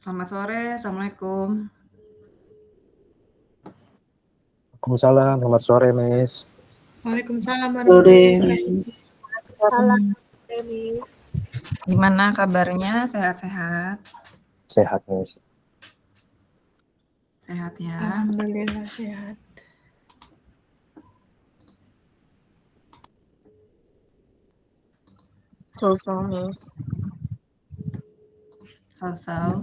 Selamat sore, Assalamualaikum. Waalaikumsalam, selamat sore, Miss. Waalaikumsalam Sore, warahmatullahi wabarakatuh. Miss. Salam. Miss. Gimana kabarnya? Sehat-sehat? Sehat, Miss. Sehat ya. Alhamdulillah sehat. So, Miss. So.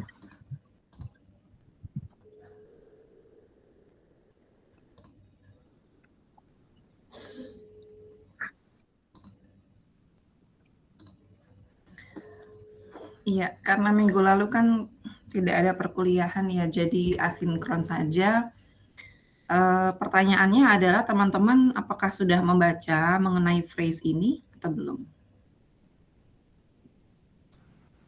Iya, karena minggu lalu kan tidak ada perkuliahan ya, jadi asinkron saja. Pertanyaannya adalah teman-teman apakah sudah membaca mengenai phrase ini atau belum?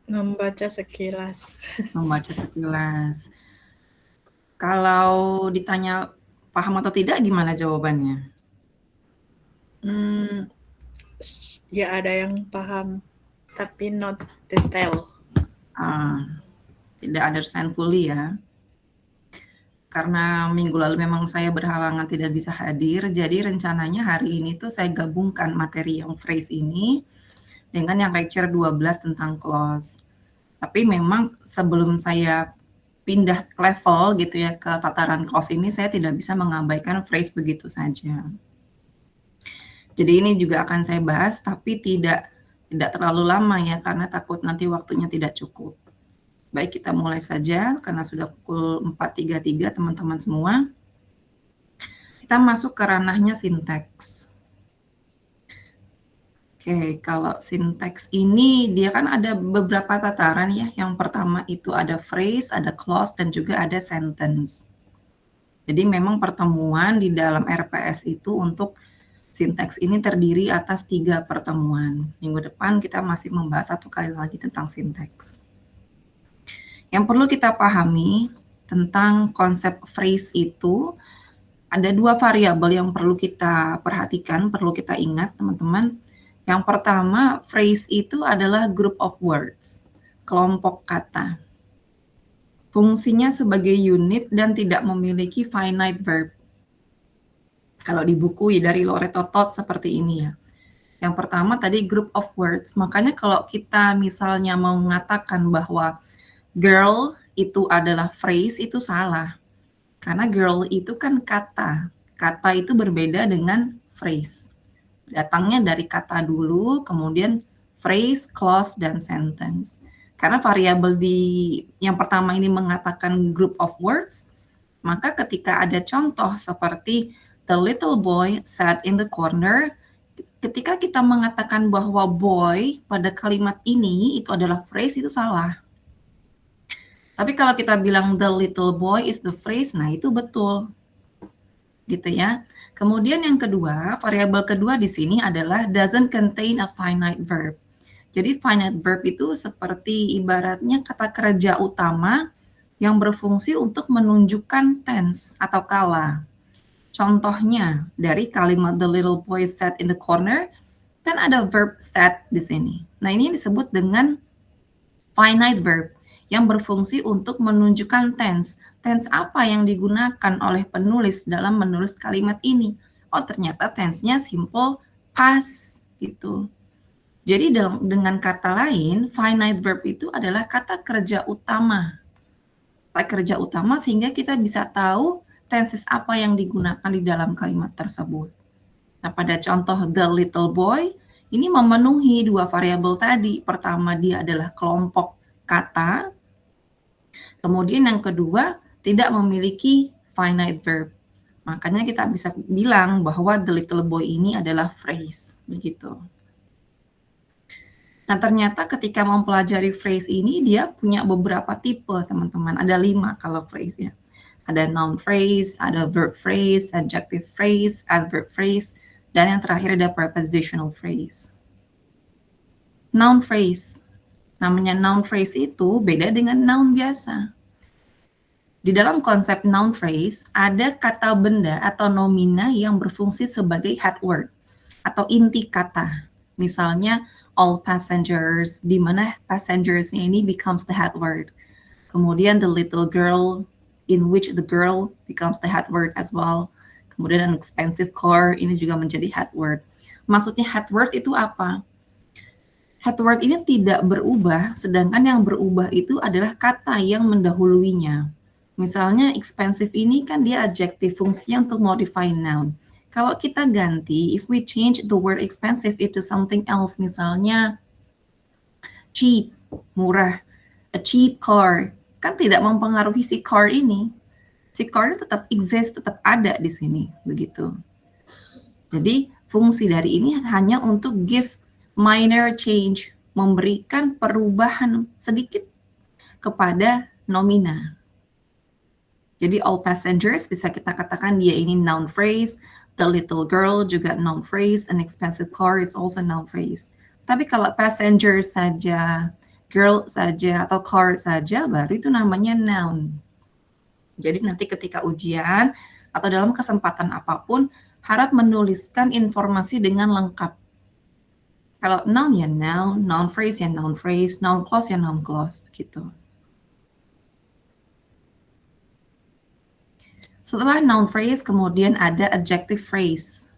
Membaca sekilas. Membaca sekilas. Kalau ditanya paham atau tidak, gimana jawabannya? Ya ada yang paham, tapi not detail. Tidak understand fully ya. Karena minggu lalu memang saya berhalangan tidak bisa hadir, jadi rencananya hari ini tuh saya gabungkan materi yang phrase ini dengan yang lecture 12 tentang clause. Tapi memang sebelum saya pindah level gitu ya ke tataran clause ini, saya tidak bisa mengabaikan phrase begitu saja. Jadi ini juga akan saya bahas, tapi tidak terlalu lama ya, karena takut nanti waktunya tidak cukup. Baik, kita mulai saja karena sudah pukul 4.33 teman-teman semua. Kita masuk ke ranahnya sinteks. Oke, kalau sinteks ini dia kan ada beberapa tataran ya. Yang pertama itu ada phrase, ada clause, dan juga ada sentence. Jadi memang pertemuan di dalam RPS itu untuk sinteks ini terdiri atas 3 pertemuan. Minggu depan kita masih membahas 1 kali lagi tentang sinteks. Yang perlu kita pahami tentang konsep phrase itu, ada 2 variabel yang perlu kita perhatikan, perlu kita ingat teman-teman. Yang pertama, phrase itu adalah group of words, kelompok kata. Fungsinya sebagai unit dan tidak memiliki finite verb. Kalau di buku ya dari Loreto Todd seperti ini ya. Yang pertama tadi group of words, makanya kalau kita misalnya mau mengatakan bahwa girl itu adalah phrase, itu salah. Karena girl itu kan kata. Kata itu berbeda dengan phrase. Datangnya dari kata dulu, kemudian phrase, clause, dan sentence. Karena variabel di yang pertama ini mengatakan group of words, maka ketika ada contoh seperti the little boy sat in the corner, ketika kita mengatakan bahwa boy pada kalimat ini itu adalah phrase, itu salah. Tapi kalau kita bilang the little boy is the phrase, nah itu betul. Gitu ya. Kemudian yang kedua, variabel kedua di sini adalah doesn't contain a finite verb. Jadi finite verb itu seperti ibaratnya kata kerja utama yang berfungsi untuk menunjukkan tense atau kala. Contohnya dari kalimat the little boy sat in the corner, kan ada verb sat di sini. Nah, ini disebut dengan finite verb yang berfungsi untuk menunjukkan tense. Tense apa yang digunakan oleh penulis dalam menulis kalimat ini? Oh, ternyata tense-nya simple past gitu. Jadi dengan kata lain, finite verb itu adalah kata kerja utama. Kata kerja utama sehingga kita bisa tahu tenses apa yang digunakan di dalam kalimat tersebut. Nah, pada contoh the little boy, ini memenuhi 2 variabel tadi. Pertama, dia adalah kelompok kata. Kemudian yang kedua, tidak memiliki finite verb. Makanya kita bisa bilang bahwa the little boy ini adalah phrase, begitu. Nah, ternyata ketika mempelajari phrase ini, dia punya beberapa tipe, teman-teman. Ada 5 kalau phrase-nya. Ada noun phrase, ada verb phrase, adjective phrase, adverb phrase, dan yang terakhir ada prepositional phrase. Noun phrase. Namanya noun phrase itu beda dengan noun biasa. Di dalam konsep noun phrase, ada kata benda atau nomina yang berfungsi sebagai head word atau inti kata. Misalnya, all passengers, di mana passengers-nya ini becomes the head word. Kemudian the little girl, in which the girl becomes the head word as well. Kemudian an expensive car, ini juga menjadi head word. Maksudnya head word itu apa? Head word ini tidak berubah, sedangkan yang berubah itu adalah kata yang mendahuluinya. Misalnya expensive ini kan dia adjective, fungsinya untuk modify noun. Kalau kita ganti, if we change the word expensive into something else, misalnya cheap, murah, a cheap car, kan tidak mempengaruhi si car ini. Si car tetap exist, tetap ada di sini, begitu. Jadi fungsi dari ini hanya untuk give minor change, memberikan perubahan sedikit kepada nomina. Jadi all passengers bisa kita katakan dia ini noun phrase, the little girl juga noun phrase, an expensive car is also noun phrase. Tapi kalau passenger saja, girl saja, atau car saja, baru itu namanya noun. Jadi nanti ketika ujian atau dalam kesempatan apapun, harap menuliskan informasi dengan lengkap. Kalau noun ya noun phrase ya noun phrase, noun clause ya noun clause, begitu. Setelah noun phrase, kemudian ada adjective phrase.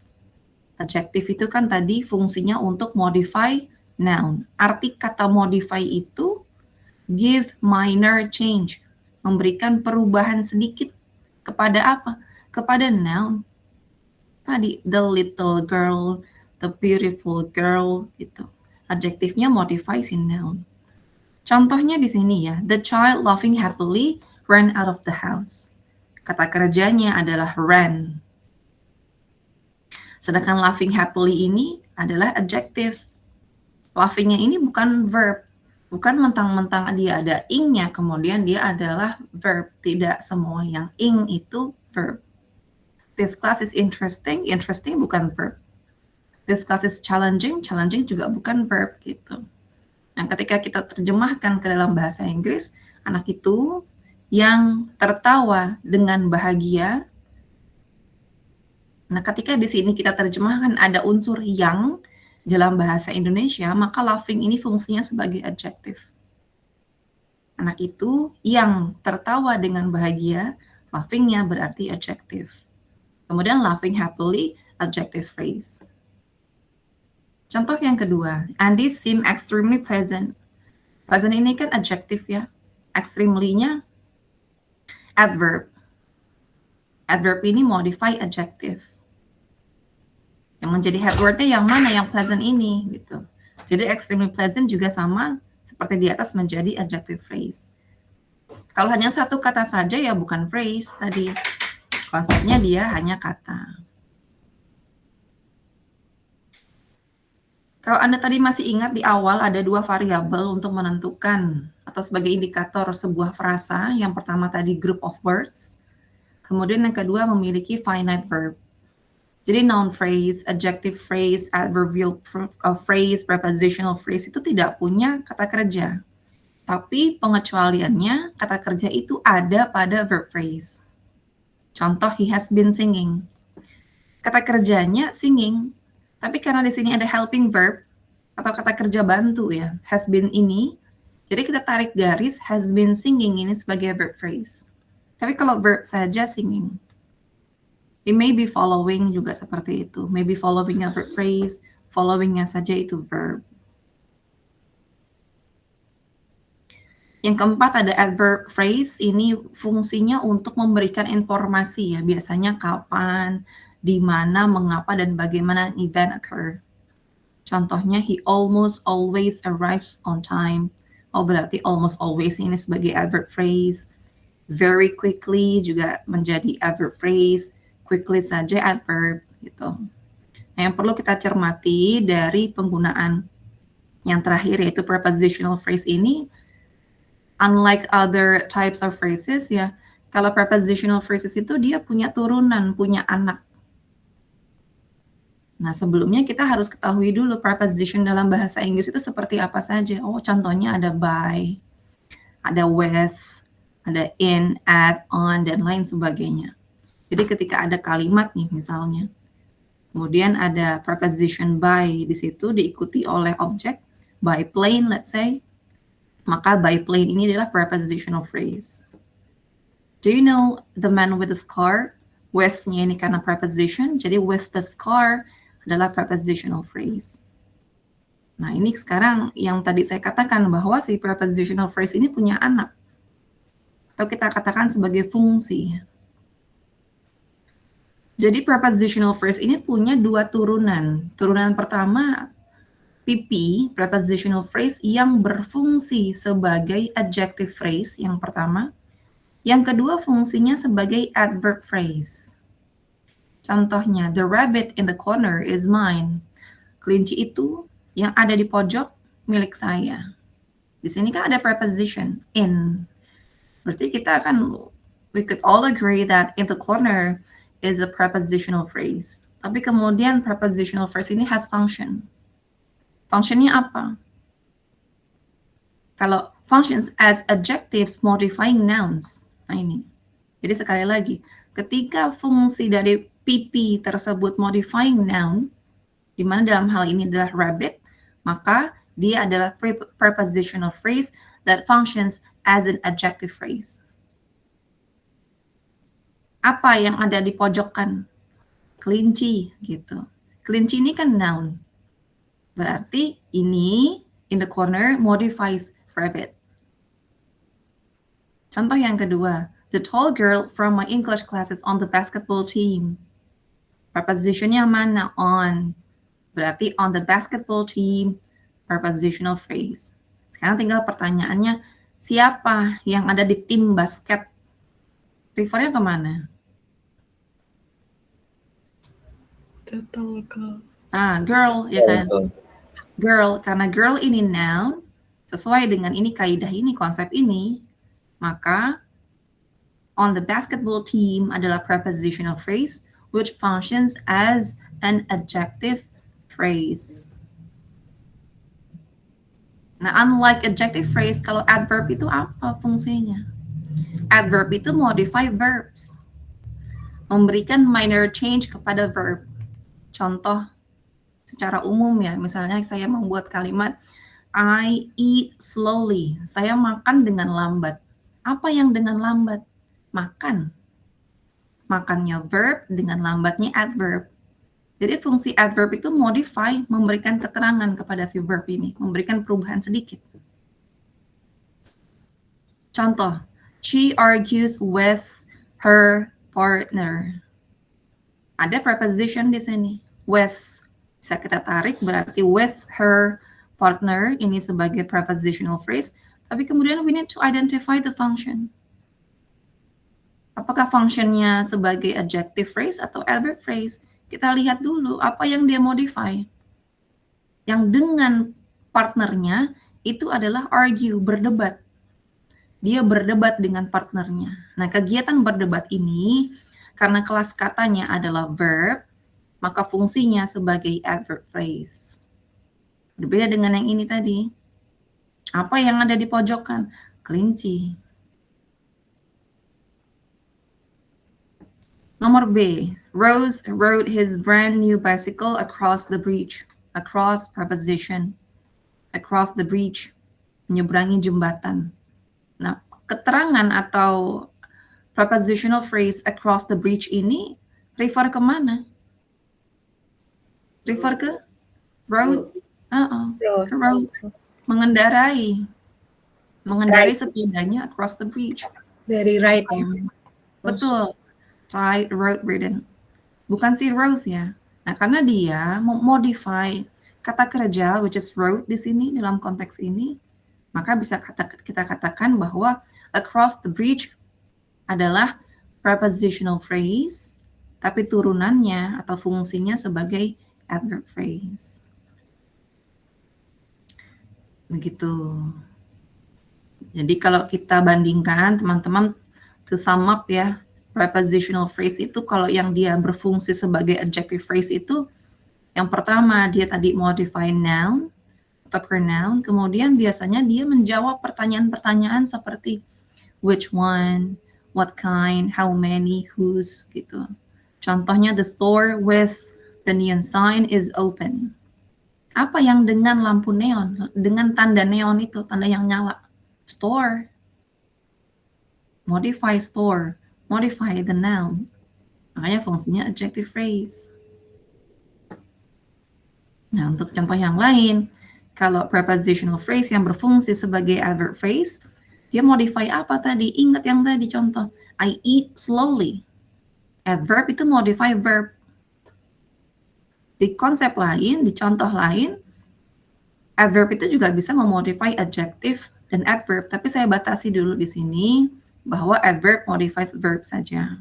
Adjective itu kan tadi fungsinya untuk modify noun. Arti kata modify itu give minor change, memberikan perubahan sedikit kepada apa? Kepada noun. Tadi the little girl, the beautiful girl, gitu. Adjektifnya modify si noun. Contohnya di sini ya, the child laughing happily ran out of the house. Kata kerjanya adalah ran. Sedangkan laughing happily ini adalah adjective. Laughing-nya ini bukan verb. Bukan mentang-mentang dia ada ing-nya, kemudian dia adalah verb. Tidak semua yang ing itu verb. This class is interesting. Interesting bukan verb. This class is challenging. Challenging juga bukan verb gitu. Nah, ketika kita terjemahkan ke dalam bahasa Inggris, anak itu yang tertawa dengan bahagia. Nah, ketika di sini kita terjemahkan ada unsur yang dalam bahasa Indonesia, maka laughing ini fungsinya sebagai adjective. Anak itu yang tertawa dengan bahagia, laughing-nya berarti adjective. Kemudian laughing happily, adjective phrase. Contoh yang kedua, Andy seemed extremely pleasant. Pleasant ini kan adjective ya. Extremely-nya adverb. Adverb ini modify adjective. Yang menjadi head word-nya yang mana? Yang pleasant ini gitu. Jadi extremely pleasant juga sama seperti di atas menjadi adjective phrase. Kalau hanya satu kata saja ya bukan phrase tadi. Konsepnya dia hanya kata. Kalau Anda tadi masih ingat di awal ada dua variabel untuk menentukan atau sebagai indikator sebuah frasa. Yang pertama tadi group of words. Kemudian yang kedua memiliki finite verb. Jadi noun phrase, adjective phrase, adverbial phrase, prepositional phrase itu tidak punya kata kerja. Tapi pengecualiannya kata kerja itu ada pada verb phrase. Contoh, he has been singing. Kata kerjanya singing. Tapi karena di sini ada helping verb atau kata kerja bantu ya, has been ini. Jadi kita tarik garis has been singing ini sebagai verb phrase. Tapi kalau verb saja singing. It may be following juga seperti itu. Maybe following a verb phrase, followingnya saja itu verb. Yang keempat ada adverb phrase, ini fungsinya untuk memberikan informasi ya, biasanya kapan, di mana, mengapa, dan bagaimana event occur. Contohnya, he almost always arrives on time. Oh, berarti almost always ini sebagai adverb phrase. Very quickly juga menjadi adverb phrase. Quickly saja adverb gitu. Nah, yang perlu kita cermati dari penggunaan yang terakhir yaitu prepositional phrase ini, unlike other types of phrases ya, kalau prepositional phrases itu dia punya turunan, punya anak. Nah, sebelumnya kita harus ketahui dulu preposition dalam bahasa Inggris itu seperti apa saja. Oh, contohnya ada by, ada with, ada in, at, on, dan lain sebagainya. Jadi ketika ada kalimat nih misalnya, kemudian ada preposition by di situ diikuti oleh objek, by plane let's say, Maka biplane ini adalah prepositional phrase. Do you know the man with the scar? With-nya ini karena preposition, jadi with the scar adalah prepositional phrase. Nah, ini sekarang yang tadi saya katakan bahwa si prepositional phrase ini punya anak. Atau kita katakan sebagai fungsi. Jadi prepositional phrase ini punya dua turunan. Turunan pertama, PP, prepositional phrase yang berfungsi sebagai adjective phrase yang pertama. Yang kedua fungsinya sebagai adverb phrase. Contohnya, the rabbit in the corner is mine. Kelinci itu yang ada di pojok milik saya. Di sini kan ada preposition in. Berarti kita akan, we could all agree that in the corner is a prepositional phrase. Tapi kemudian prepositional phrase ini has function. Functionnya apa? Kalau functions as adjectives modifying nouns. Nah ini. Jadi sekali lagi, ketika fungsi dari PP tersebut modifying noun, di mana dalam hal ini adalah rabbit, maka dia adalah prepositional phrase that functions as an adjective phrase. Apa yang ada di pojokan? Kelinci, gitu. Kelinci ini kan noun. Berarti ini, in the corner, modifies rabbit. Contoh yang kedua, the tall girl from my English class is on the basketball team. Prepositionnya mana? On. Berarti on the basketball team, prepositional phrase. Sekarang tinggal pertanyaannya, siapa yang ada di tim basket? Refernya kemana? The tall girl. Girl, ya kan? Girl, karena girl ini noun, sesuai dengan ini kaidah ini, konsep ini, maka on the basketball team adalah prepositional phrase which functions as an adjective phrase. Nah, unlike adjective phrase, kalau adverb itu apa fungsinya? Adverb itu modify verbs. Memberikan minor change kepada verb. Contoh secara umum ya, misalnya saya membuat kalimat I eat slowly. Saya makan dengan lambat. Apa yang dengan lambat? Makan. Makannya verb, dengan lambatnya adverb. Jadi fungsi adverb itu modify, memberikan keterangan kepada si verb ini, memberikan perubahan sedikit. Contoh, she argues with her partner. Ada preposition di sini, with. Bisa kita tarik, berarti with her partner, ini sebagai prepositional phrase, tapi kemudian we need to identify the function. Apakah functionnya sebagai adjective phrase atau adverb phrase? Kita lihat dulu apa yang dia modify. Yang dengan partnernya itu adalah argue, berdebat. Dia berdebat dengan partnernya. Nah, kegiatan berdebat ini karena kelas katanya adalah verb, maka fungsinya sebagai adverb phrase. Berbeda dengan yang ini tadi. Apa yang ada di pojokan? Kelinci. Nomor B. Rose rode his brand new bicycle across the bridge. Across preposition. Across the bridge. Menyeberangi jembatan. Nah, keterangan atau prepositional phrase across the bridge ini refer ke mana? Refer ke road. Ke road. Mengendarai sepedanya across the bridge. Dari right ya. Betul. Right, road ridden. Bukan si Rose ya. Nah, karena dia modify kata kerja which is road di sini dalam konteks ini, maka bisa kita katakan bahwa across the bridge adalah prepositional phrase, tapi turunannya atau fungsinya sebagai adverb phrase. Begitu. Jadi kalau kita bandingkan teman-teman, to sum up ya, prepositional phrase itu kalau yang dia berfungsi sebagai adjective phrase itu, yang pertama dia tadi modify noun atau pronoun, kemudian biasanya dia menjawab pertanyaan-pertanyaan seperti which one, what kind, how many, whose gitu. Contohnya the store with the neon sign is open. Apa yang dengan lampu neon, dengan tanda neon itu, tanda yang nyala? store. Modify store. Modify the noun. Makanya fungsinya adjective phrase. Nah, untuk contoh yang lain, kalau prepositional phrase yang berfungsi sebagai adverb phrase, dia modify apa tadi? Ingat yang tadi contoh. I eat slowly. Adverb itu modify verb. Di konsep lain, di contoh lain, adverb itu juga bisa memodify adjective dan adverb. Tapi saya batasi dulu di sini bahwa adverb modifies verb saja.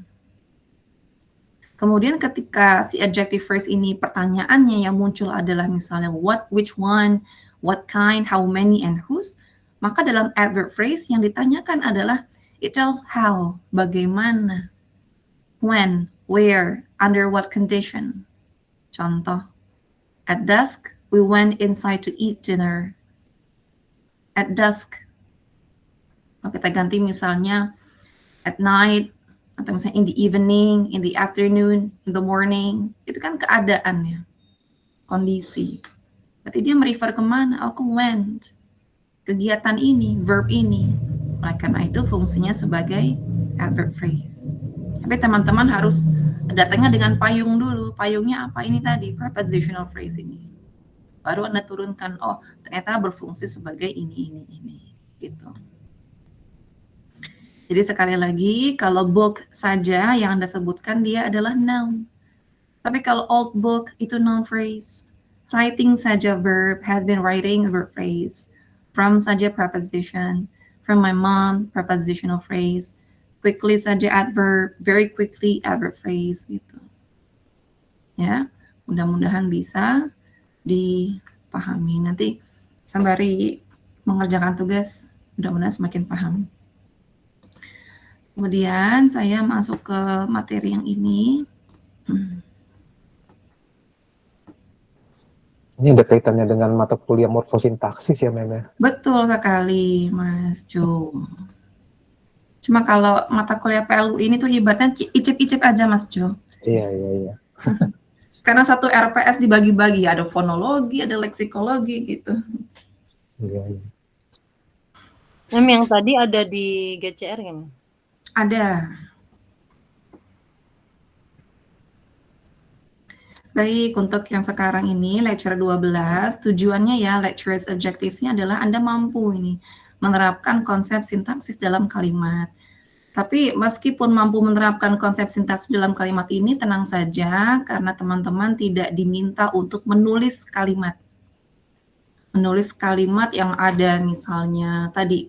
Kemudian ketika si adjective phrase ini pertanyaannya yang muncul adalah misalnya what, which one, what kind, how many, and whose, maka dalam adverb phrase yang ditanyakan adalah it tells how, bagaimana, when, where, under what condition. Contoh, at dusk, we went inside to eat dinner. At dusk. Kalau kita ganti misalnya at night, atau misalnya in the evening, in the afternoon, in the morning, itu kan keadaannya, kondisi. Berarti dia merefer kemana? Oh, ke went. Kegiatan ini, verb ini. Oleh karena itu fungsinya sebagai adverb phrase. Tapi teman-teman harus datangnya dengan payung dulu. Payungnya apa? Ini tadi, prepositional phrase ini. Baru Anda turunkan, oh ternyata berfungsi sebagai ini. Gitu. Jadi sekali lagi, kalau book saja yang Anda sebutkan dia adalah noun. Tapi kalau old book itu noun phrase. Writing saja verb, has been writing verb phrase. From saja preposition. From my mom, prepositional phrase. Quickly saja adverb, very quickly adverb phrase gitu. Ya, mudah-mudahan bisa dipahami. Nanti sembari mengerjakan tugas, mudah-mudahan semakin paham. Kemudian saya masuk ke materi yang ini. Ini ada kaitannya dengan mata kuliah morfosintaksis ya, Mem ya? Betul sekali, Mas Jo. Cuma kalau mata kuliah PLU ini tuh ibaratnya icip-icip aja, Mas Jo. Iya. Karena satu RPS dibagi-bagi, ada fonologi, ada leksikologi gitu. Iya. Mem, yang tadi ada di GCR kan? Ada. Baik, untuk yang sekarang ini, lecture 12, tujuannya ya, lecture's objectives-nya adalah Anda mampu ini, menerapkan konsep sintaksis dalam kalimat. Tapi meskipun mampu menerapkan konsep sintaksis dalam kalimat ini, tenang saja, karena teman-teman tidak diminta untuk menulis kalimat. Menulis kalimat yang ada misalnya tadi,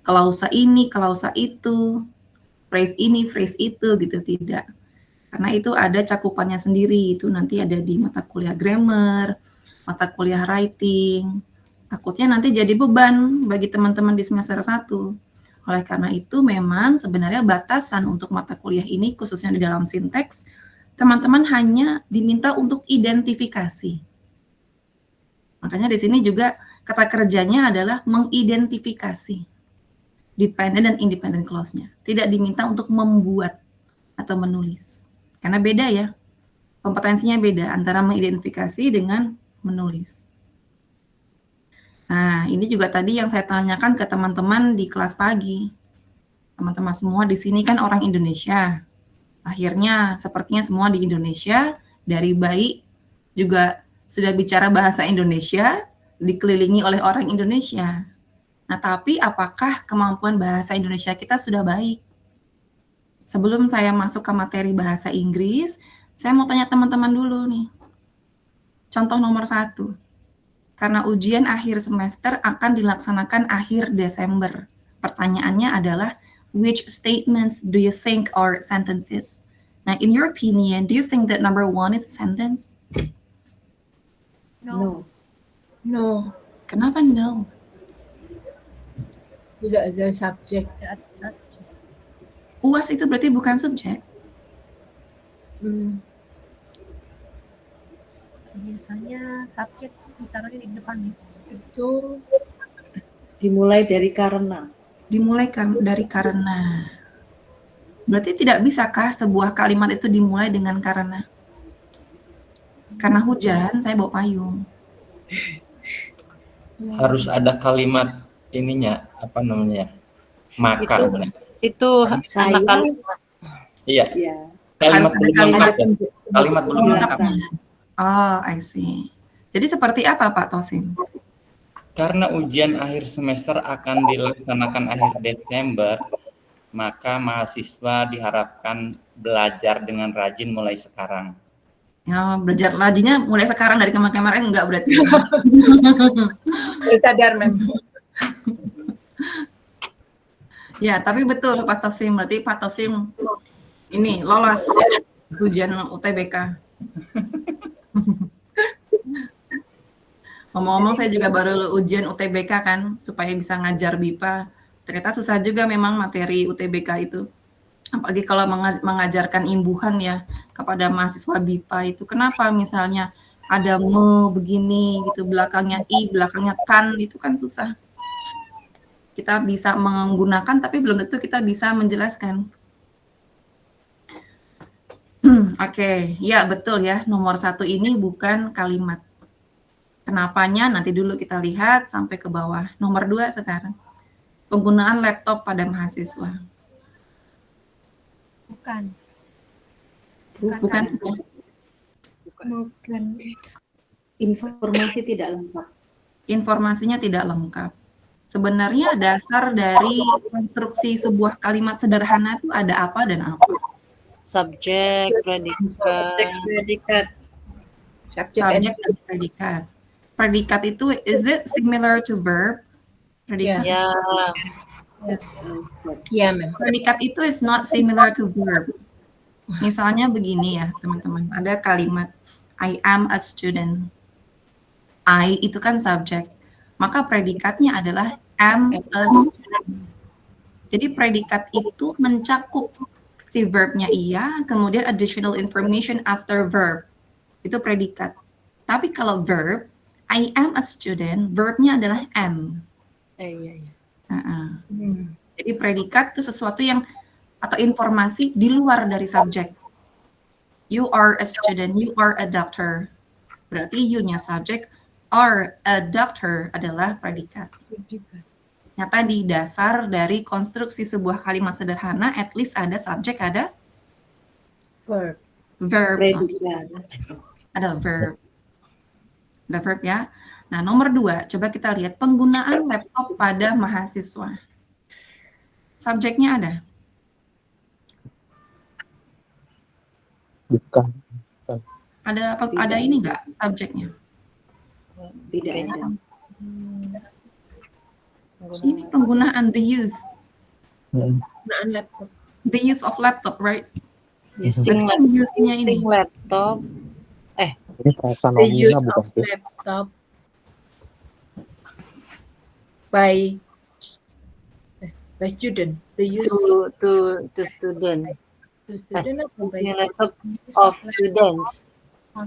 klausa ini, klausa itu, phrase ini, phrase itu, gitu, tidak. Karena itu ada cakupannya sendiri, itu nanti ada di mata kuliah grammar, mata kuliah writing. Takutnya nanti jadi beban bagi teman-teman di semester 1. Oleh karena itu memang sebenarnya batasan untuk mata kuliah ini, khususnya di dalam sinteks, teman-teman hanya diminta untuk identifikasi. Makanya di sini juga kata kerjanya adalah mengidentifikasi dependent dan independent clause-nya. Tidak diminta untuk membuat atau menulis. Karena beda ya, kompetensinya beda antara mengidentifikasi dengan menulis. Nah, ini juga tadi yang saya tanyakan ke teman-teman di kelas pagi. Teman-teman semua di sini kan orang Indonesia. Akhirnya sepertinya semua di Indonesia, dari bayi juga sudah bicara bahasa Indonesia, dikelilingi oleh orang Indonesia. Nah, tapi apakah kemampuan bahasa Indonesia kita sudah baik? Sebelum saya masuk ke materi bahasa Inggris, saya mau tanya teman-teman dulu nih. Contoh nomor 1. Karena ujian akhir semester akan dilaksanakan akhir Desember. Pertanyaannya adalah, which statements do you think are sentences? Nah, in your opinion, do you think that number 1 is a sentence? No. Kenapa no? Tidak ada subjek. UAS itu berarti bukan subjek. Biasanya subjek ditaruhnya di depan, Miss. Itu Dimulai dari karena. Dimulai dari karena. Berarti tidak bisakah sebuah kalimat itu dimulai dengan karena? Karena hujan, saya bawa payung. Harus ada kalimat ininya apa namanya? Maka. Itu Saya, anak kalimat. Iya, ya, kalimat Harus ada belum kalimat. lengkap ya. Kalimat belum lengkap. penjelasan. Oh, I see. Jadi seperti apa Pak Tosim? Karena ujian akhir semester akan dilaksanakan akhir Desember, maka mahasiswa diharapkan belajar dengan rajin mulai sekarang. Ya, belajar rajinnya mulai sekarang dari kemarin enggak berarti. Sadar memang. Ya, tapi betul Pak Tosim. Berarti Pak Tosim ini lolos ujian UTBK. Ngomong-ngomong saya juga baru ujian UTBK kan, supaya bisa ngajar BIPA. Ternyata susah juga memang materi UTBK itu. Apalagi kalau mengajarkan imbuhan ya kepada mahasiswa BIPA itu. Kenapa misalnya ada begini gitu, belakangnya i, belakangnya kan, itu kan susah. Kita bisa menggunakan tapi belum tentu kita bisa menjelaskan. Oke, ya betul ya, nomor 1 ini bukan kalimat. Kenapanya nanti dulu kita lihat sampai ke bawah. Nomor 2 sekarang. Penggunaan laptop pada mahasiswa. Bukan. Bukan. Bukan. Informasi tidak lengkap. Informasinya tidak lengkap. Sebenarnya dasar dari konstruksi sebuah kalimat sederhana itu ada apa dan apa? Subjek, predikat. Predikat. Subjek dan predikat. Predikat itu, is it similar to verb? Predikat. Ya, Yes. Iya, memang. Predikat itu is not similar to verb. Misalnya begini ya, teman-teman. Ada kalimat, I am a student. I itu kan subjek. Maka predikatnya adalah am a student. Jadi predikat itu mencakup si verbnya iya, kemudian additional information after verb. Itu predikat. Tapi kalau verb, I am a student, verbnya adalah am. iya. Jadi predikat itu sesuatu yang atau informasi di luar dari subjek. You are a student, you are a doctor. Berarti you-nya subjek, are a doctor adalah predikat. Nah tadi dasar dari konstruksi sebuah kalimat sederhana, at least ada subjek, ada Verb. verb. Predikat. Ada verb. Ada verb ya. Nah, nomor 2, coba kita lihat penggunaan laptop pada mahasiswa. Subjeknya ada? Bukan. Ada apa? Tidak. Ada ini enggak subjeknya? Tidak ada. Ini penggunaan the use. Penggunaan laptop. The use of laptop, right? Using Berarti use-nya ini. laptop. Ini frasa The use nomina bukan of sih? laptop by student. The use To student. to student atau by Using laptop of students.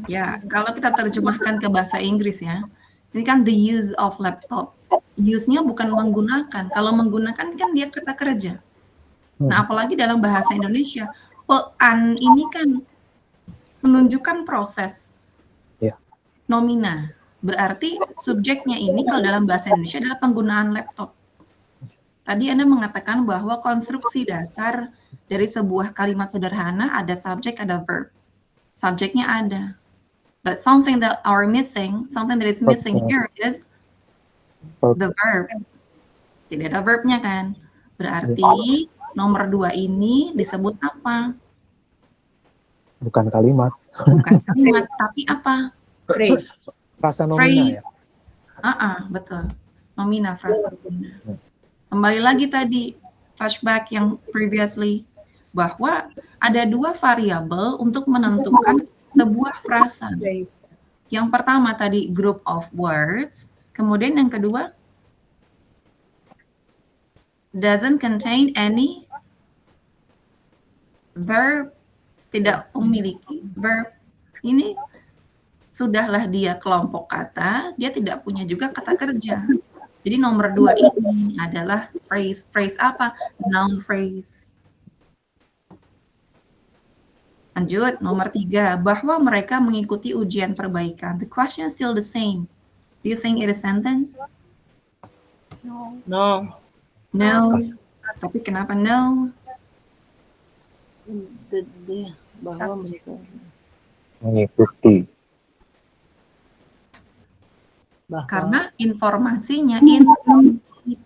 Ya, kalau kita terjemahkan ke bahasa Inggris ya. Ini kan the use of laptop. Use-nya bukan menggunakan. Kalau menggunakan kan dia kata kerja. Nah, apalagi dalam bahasa Indonesia, an ini kan menunjukkan proses. Ya. Nomina. Berarti subjeknya ini kalau dalam bahasa Indonesia adalah penggunaan laptop. Tadi Anda mengatakan bahwa konstruksi dasar dari sebuah kalimat sederhana ada subjek, ada verb. Subjeknya ada. But something that is missing here is the verb. Tidak ada verbnya kan? Berarti nomor 2 ini disebut apa? Bukan kalimat. Bukan kalimat, tapi apa? phrase. Frasa nomina Phrase. ya. Betul. Nomina, frasa nomina. Kembali lagi tadi, flashback yang previously, bahwa ada 2 variabel untuk menentukan sebuah frasa. Phrase. Yang pertama tadi group of words, kemudian yang kedua doesn't contain any verb, tidak memiliki verb. Ini sudahlah dia kelompok kata, dia tidak punya juga kata kerja. Jadi nomor 2 ini adalah phrase. Phrase apa? Noun phrase. Lanjut, nomor 3, bahwa mereka mengikuti ujian perbaikan. The question is still the same. Do you think it is sentence? No. No. No. Tapi kenapa no? Bahwa mereka Mengikuti. bahwa Karena informasinya incomplete.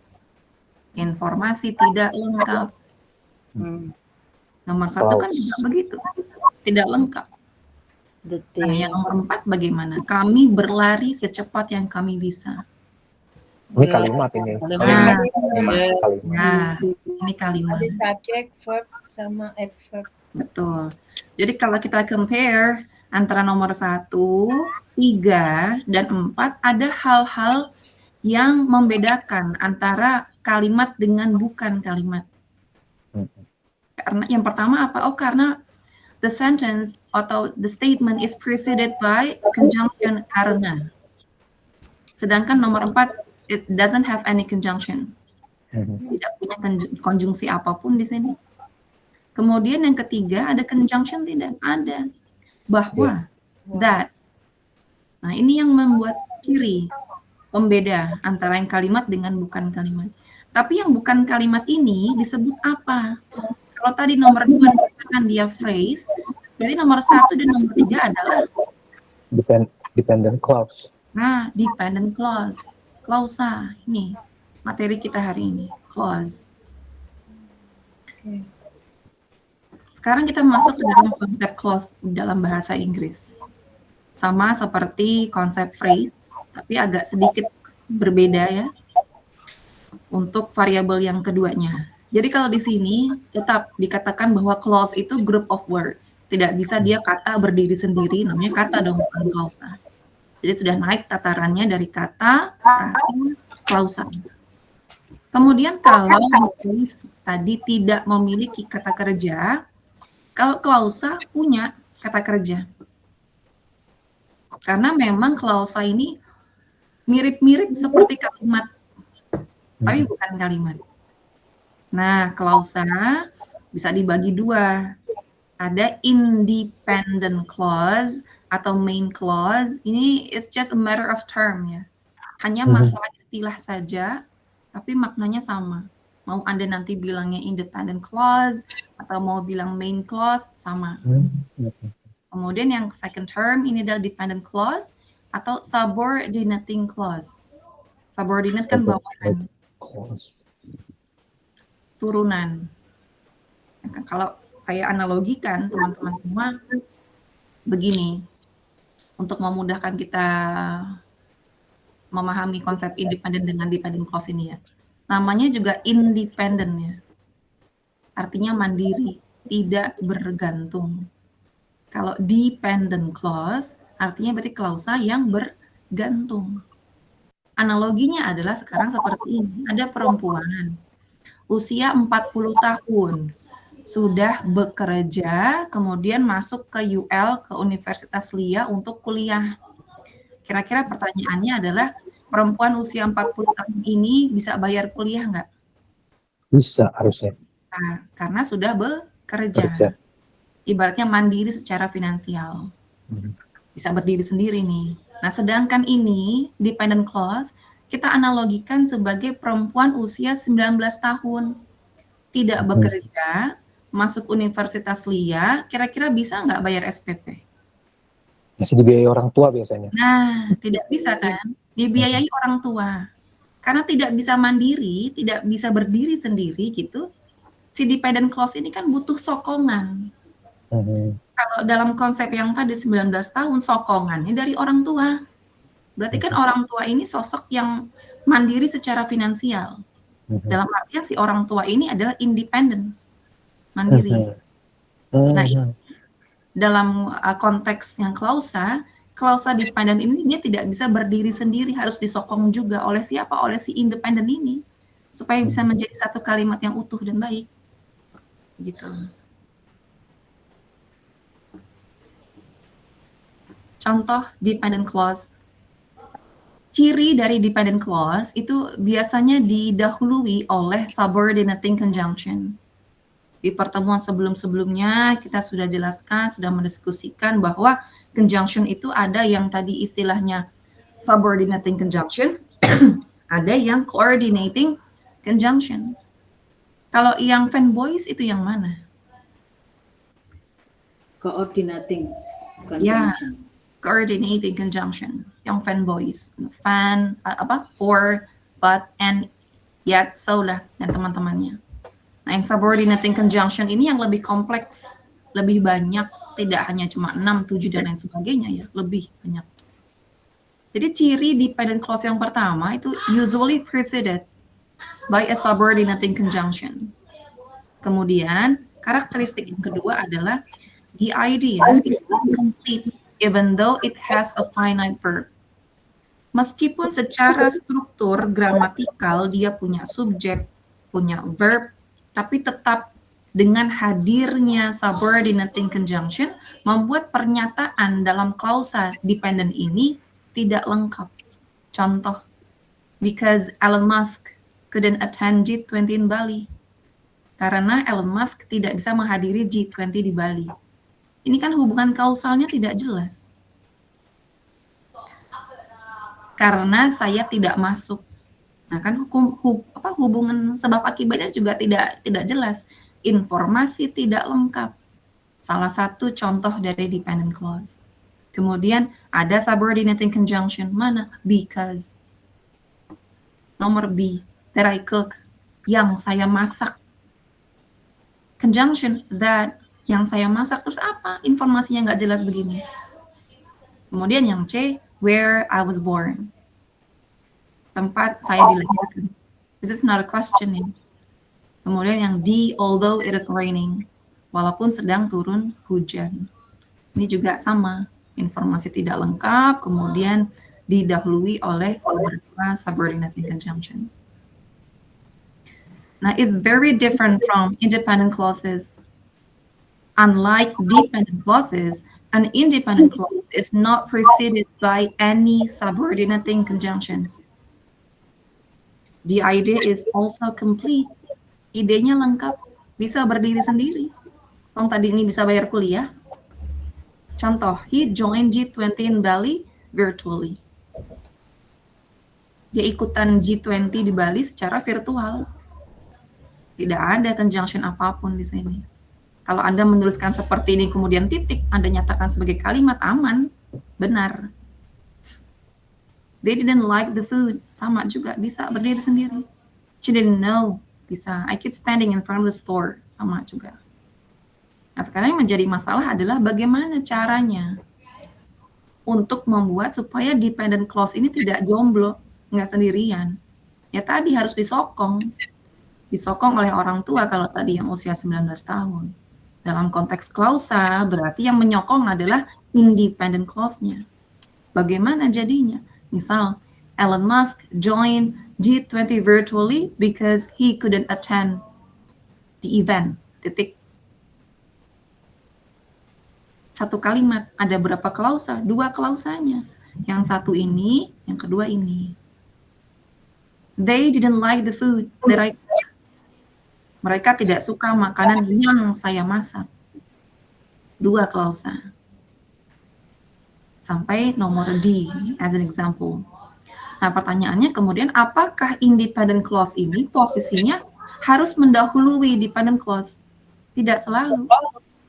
Informasi tidak lengkap. Nomor 1 kan False. juga begitu. Tidak lengkap. the Nah, thing yang nomor 4 bagaimana? Kami berlari secepat yang kami bisa. Ini kalimat ini. Nah, Kalimat. nah, ini kalimat. Ada subject, verb, sama adverb. Betul. Jadi kalau kita compare antara nomor 1, 3, dan 4, ada hal-hal yang membedakan antara kalimat dengan bukan kalimat. Karena yang pertama apa? Oh, karena the sentence atau the statement is preceded by conjunction karena. Sedangkan nomor 4, it doesn't have any conjunction. Tidak punya konjungsi apapun di sini. Kemudian yang ketiga, ada conjunction tidak? Ada. Bahwa, that. Nah, ini yang membuat ciri pembeda antara yang kalimat dengan bukan kalimat. Tapi yang bukan kalimat ini disebut apa? Kalau tadi nomor 2 dikatakan dia phrase, berarti nomor 1 dan nomor 3 adalah Dependent clause. nah, dependent clause. Klausa. Ini materi kita hari ini, clause. Sekarang kita masuk ke dalam konsep clause dalam bahasa Inggris. Sama seperti konsep phrase, tapi agak sedikit berbeda ya untuk variabel yang keduanya. Jadi kalau di sini tetap dikatakan bahwa clause itu group of words. Tidak bisa dia kata berdiri sendiri, namanya kata dong, bukan klausa. Jadi sudah naik tatarannya dari kata, frase, klausa. Kemudian kalau phrase tadi tidak memiliki kata kerja, kalau klausa punya kata kerja. Karena memang klausa ini mirip-mirip seperti kalimat, tapi bukan kalimat. Nah, klausa bisa dibagi 2. Ada independent clause atau main clause. Ini is just a matter of term ya. Hanya masalah istilah saja, tapi maknanya sama. Mau Anda nanti bilangnya independent clause atau mau bilang main clause, sama. Kemudian yang second term ini adalah dependent clause atau subordinating clause. Subordinate kan bawahan, turunan. Kalau saya analogikan teman-teman semua begini, untuk memudahkan kita memahami konsep independent dengan dependent clause ini ya. Namanya juga independent ya. Artinya mandiri, tidak bergantung. Kalau dependent clause artinya berarti klausa yang bergantung. Analoginya adalah sekarang seperti ini. Ada perempuan usia 40 tahun, sudah bekerja, kemudian masuk ke UL, ke Universitas Lia untuk kuliah. Kira-kira pertanyaannya adalah, perempuan usia 40 tahun ini bisa bayar kuliah nggak? Bisa harusnya. Nah, karena sudah bekerja. Ibaratnya mandiri secara finansial. Bisa berdiri sendiri nih. Nah, sedangkan ini, dependent clause, kita analogikan sebagai perempuan usia 19 tahun. Tidak bekerja, masuk Universitas Lia, kira-kira bisa nggak bayar SPP? Masih dibiayai orang tua biasanya. Nah, tidak bisa kan? Dibiayai orang tua. Karena tidak bisa mandiri, tidak bisa berdiri sendiri gitu, si dependent clause ini kan butuh sokongan. Kalau dalam konsep yang tadi 19 tahun, sokongannya dari orang tua. Berarti kan orang tua ini sosok yang mandiri secara finansial. Dalam artian si orang tua ini adalah independen, mandiri. Nah, dalam konteks yang klausa dependent ini dia tidak bisa berdiri sendiri, harus disokong juga oleh siapa? Oleh si independen ini, supaya bisa menjadi satu kalimat yang utuh dan baik. Gitu. Contoh dependent clause. Ciri dari dependent clause itu biasanya didahului oleh subordinating conjunction. Di pertemuan sebelum-sebelumnya kita sudah jelaskan, sudah mendiskusikan bahwa conjunction itu ada yang tadi istilahnya subordinating conjunction, Ada yang coordinating conjunction. Kalau yang fanboys itu yang mana? Coordinating Ya, conjunction. coordinating conjunction. Yang fanboys. Fan, for, but, and, yet, so lah, dan teman-temannya. Nah, yang subordinating conjunction ini yang lebih kompleks, lebih banyak, tidak hanya cuma 6, 7, dan lain sebagainya ya, lebih banyak. Jadi ciri dependent clause yang pertama itu usually preceded by a subordinating conjunction. Kemudian, karakteristik yang kedua adalah the idea is complete even though it has a finite verb. Meskipun secara struktur gramatikal dia punya subjek, punya verb, tapi tetap dengan hadirnya subordinating conjunction membuat pernyataan dalam klausa dependent ini tidak lengkap. Contoh, because Elon Musk couldn't attend G20 in Bali. Karena Elon Musk tidak bisa menghadiri G20 di Bali. Ini kan hubungan kausalnya tidak jelas. Karena saya tidak masuk. Nah, kan hubungan sebab akibatnya juga tidak jelas. Informasi tidak lengkap. Salah satu contoh dari dependent clause. Kemudian ada subordinating conjunction. Mana? Because. Nomor B, that I cook. Yang saya masak. Conjunction that, yang saya masak. Terus apa? Informasinya nggak jelas begini. Kemudian yang C, where I was born. Tempat saya dilahirkan. This is not a question ya. Kemudian yang D, although it is raining. Walaupun sedang turun hujan. Ini juga sama. Informasi tidak lengkap, kemudian didahului oleh beberapa subordinating conjunctions. Now, it's very different from independent clauses. Unlike dependent clauses, an independent clause is not preceded by any subordinating conjunctions. The idea is also complete. Idenya lengkap, bisa berdiri sendiri. Kalau tadi ini bisa bayar kuliah. Contoh, he joined G20 in Bali virtually. Dia ikutan G20 di Bali secara virtual. Tidak ada conjunction apapun di sini. Kalau Anda menuliskan seperti ini kemudian titik, Anda nyatakan sebagai kalimat aman, benar. They didn't like the food, sama juga, bisa berdiri sendiri. She didn't know, bisa. I keep standing in front of the store, sama juga. Nah, sekarang yang menjadi masalah adalah bagaimana caranya untuk membuat supaya dependent clause ini tidak jomblo, nggak sendirian. Ya tadi harus disokong oleh orang tua kalau tadi yang usia 19 tahun. Dalam konteks klausa, berarti yang menyokong adalah independent clause-nya. Bagaimana jadinya? Misal, Elon Musk joined G20 virtually because he couldn't attend the event. Titik. Satu kalimat, ada berapa klausa? 2 klausanya. Yang satu ini, yang kedua ini. They didn't like the food that I cook. Mereka tidak suka makanan yang saya masak. 2 klausa. Sampai nomor D, as an example. Nah, pertanyaannya kemudian, apakah independent clause ini posisinya harus mendahului dependent clause? Tidak selalu.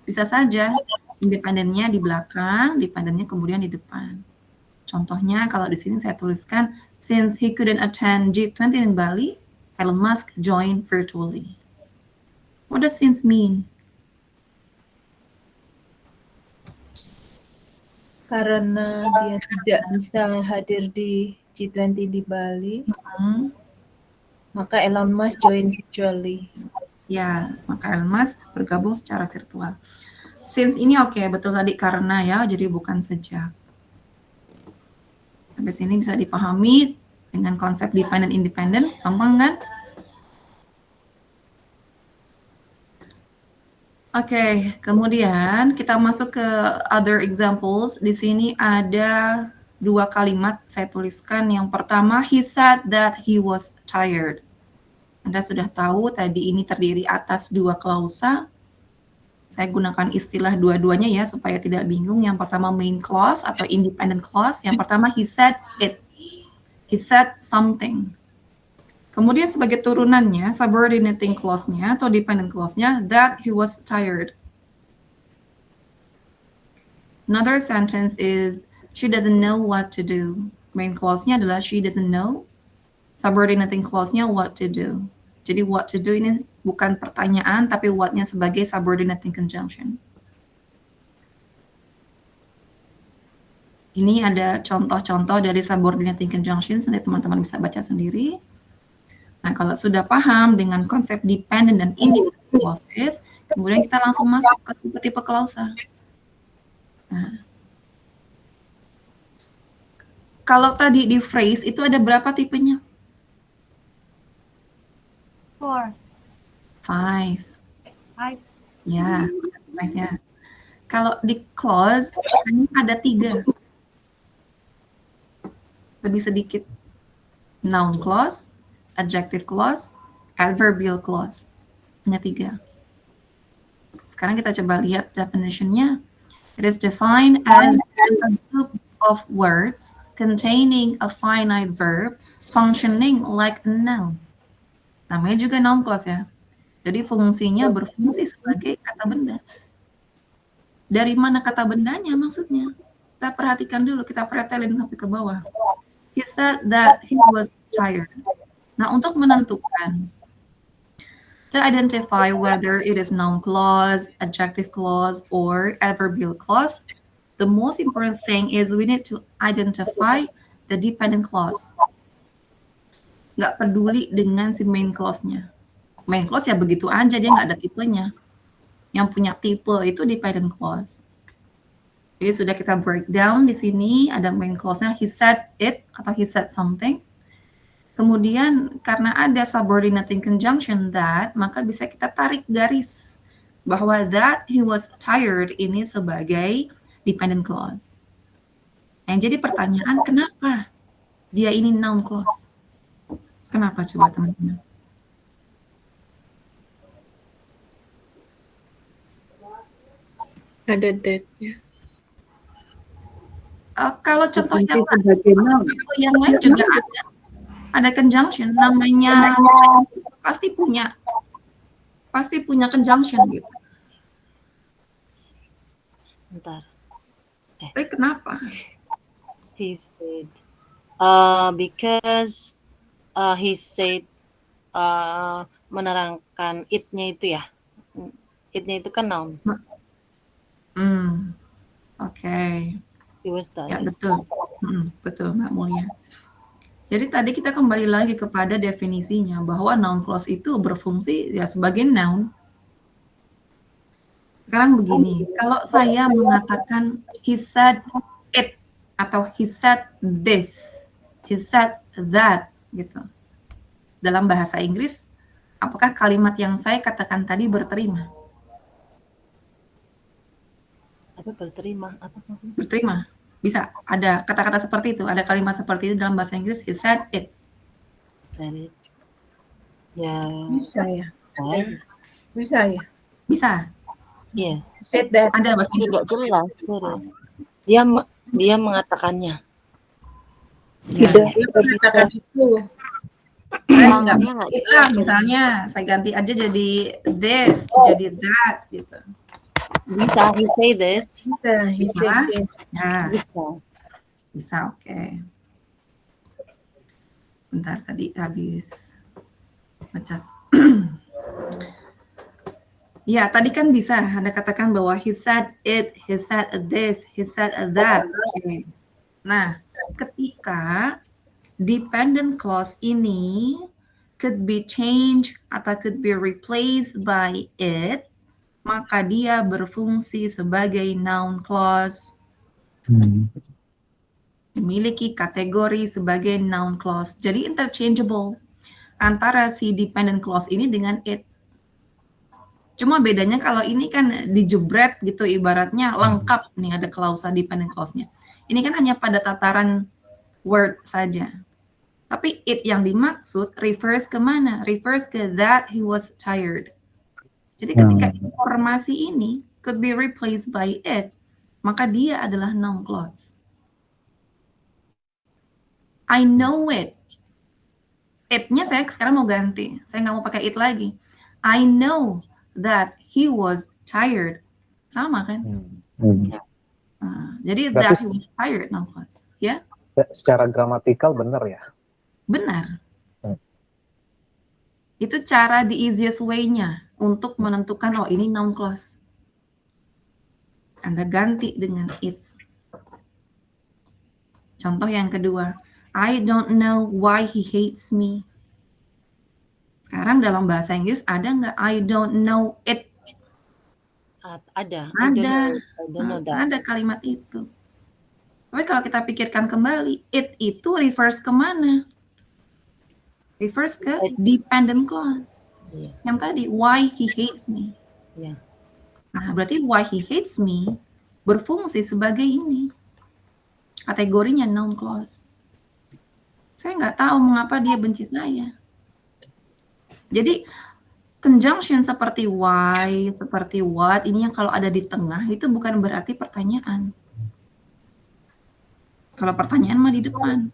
Bisa saja independennya di belakang, dependennya kemudian di depan. Contohnya kalau di sini saya tuliskan, since he couldn't attend G20 in Bali, Elon Musk joined virtually. What does since mean? Karena dia tidak bisa hadir di G20 di Bali, maka Elon Musk join virtually. Ya, maka Elon Musk bergabung secara virtual. Since ini oke, betul tadi karena ya, jadi bukan sejak. Sampai sini bisa dipahami dengan konsep dependent independent, gampang kan? Oke, kemudian kita masuk ke other examples. Di sini ada 2 kalimat saya tuliskan. Yang pertama, he said that he was tired. Anda sudah tahu tadi ini terdiri atas 2 klausa. Saya gunakan istilah dua-duanya ya supaya tidak bingung. Yang pertama main clause atau independent clause. Yang pertama he said it. He said something. Kemudian sebagai turunannya, subordinating clause-nya atau dependent clause-nya, that he was tired. Another sentence is, she doesn't know what to do. Main clause-nya adalah she doesn't know. Subordinating clause-nya what to do. Jadi what to do ini bukan pertanyaan, tapi what-nya sebagai subordinating conjunction. Ini ada contoh-contoh dari subordinating conjunctions, nanti teman-teman bisa baca sendiri. Nah, kalau sudah paham dengan konsep dependent dan independent clauses, kemudian kita langsung masuk ke tipe-tipe klausa. Nah, kalau tadi di phrase itu ada berapa tipenya? 4, 5. 5. Ya, 5 ya. Kalau di clause ada 3. Lebih sedikit. Noun clause, adjective clause, adverbial clause. Hanya 3. Sekarang kita coba lihat definition-nya. It is defined as a group of words containing a finite verb functioning like a noun. Namanya juga noun clause ya. Jadi fungsinya berfungsi sebagai kata benda. Dari mana kata bendanya maksudnya? Kita perhatikan dulu, kita pretelin sampai ke bawah. He said that he was tired. Nah, untuk menentukan, to identify whether it is noun clause, adjective clause, or adverbial clause, the most important thing is we need to identify the dependent clause. Nggak peduli dengan si main clause-nya. Main clause ya begitu aja, dia nggak ada tipenya. Yang punya tipe itu dependent clause. Jadi sudah kita breakdown di sini, ada main clause-nya, he said it, atau he said something. Kemudian karena ada subordinating conjunction that, maka bisa kita tarik garis bahwa that he was tired ini sebagai dependent clause. Yang jadi pertanyaan, kenapa dia ini noun clause? Kenapa coba teman-teman? Ada that-nya. Kalau contoh yang lain juga ada conjunction, namanya pasti punya conjunction gitu. Bentar. Tapi kenapa? He said, because he said, menerangkan it-nya itu ya. It-nya itu kan noun. Oke. He was tired. Ya betul, betul Mbak Mulia. Jadi tadi kita kembali lagi kepada definisinya bahwa noun clause itu berfungsi ya sebagai noun. Sekarang begini, kalau saya mengatakan he said it atau he said this, he said that gitu. Dalam bahasa Inggris, apakah kalimat yang saya katakan tadi berterima? Apa berterima? Apa maksudnya? Berterima. Bisa ada kata-kata seperti itu, ada kalimat seperti itu dalam bahasa Inggris, he said it. Said it. Ya. Bisa ya. Saya. Bisa ya. Bisa. Iya. Said that. Ada bahasa Inggris. Tidak jelas. Dia mengatakannya. Tidak. Mengatakan itu. Misalnya saya ganti aja jadi this, jadi that gitu. Bisa, he say this. He said this. Nah, Bisa. oke. Bentar, tadi habis ngecas. Ya, tadi kan bisa Anda katakan bahwa he said it, he said this, he said that. Okay. Nah, ketika dependent clause ini could be changed atau could be replaced by it, maka dia berfungsi sebagai noun clause. Memiliki kategori sebagai noun clause. Jadi interchangeable antara si dependent clause ini dengan it. Cuma bedanya kalau ini kan dijebret gitu, ibaratnya lengkap nih ada klausa dependent clause-nya. Ini kan hanya pada tataran word saja. Tapi it yang dimaksud refers ke mana? Refers ke that he was tired. Jadi ketika informasi ini could be replaced by it, maka dia adalah noun clause. I know it. It-nya saya sekarang mau ganti. Saya nggak mau pakai it lagi. I know that he was tired. Sama kan? Jadi Berarti that he was tired now clause. Ya, secara gramatikal benar ya? benar. Hmm. Itu cara the easiest way-nya untuk menentukan ini noun clause. Anda ganti dengan it. Contoh yang kedua, I don't know why he hates me. Sekarang dalam bahasa Inggris ada nggak I don't know it? Ada. I don't know that. Ada kalimat itu. Tapi kalau kita pikirkan kembali, it itu refers kemana? Refers ke dependent clause. Iya. Yang tadi, why he hates me. Iya. Nah, berarti why he hates me berfungsi sebagai ini. Kategorinya noun clause. Saya nggak tahu mengapa dia benci saya. Jadi, conjunction seperti why, seperti what, ini yang kalau ada di tengah, itu bukan berarti pertanyaan. Kalau pertanyaan mah di depan.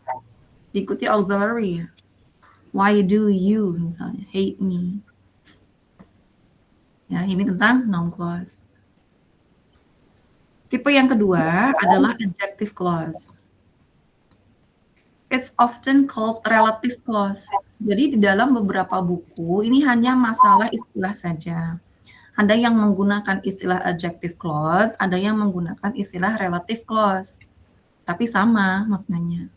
Diikuti auxiliary ya. Why do you, misalnya, hate me. Ya, ini tentang noun clause. Tipe yang kedua adalah adjective clause. It's often called relative clause. Jadi di dalam beberapa buku ini hanya masalah istilah saja. Ada yang menggunakan istilah adjective clause, ada yang menggunakan istilah relative clause. Tapi sama maknanya.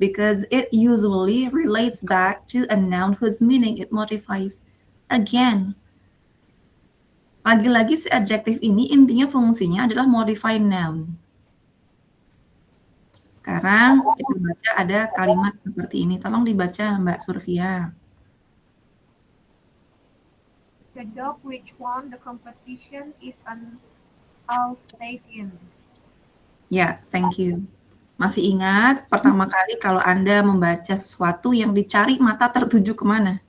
Because it usually relates back to a noun whose meaning it modifies. Again, lagi-lagi si adjective ini intinya fungsinya adalah modify noun. Sekarang kita baca ada kalimat seperti ini. Tolong dibaca Mbak Survia. The dog which won the competition is an Alsatian. Ya, thank you. Masih ingat pertama kali kalau Anda membaca sesuatu yang dicari mata tertuju kemana?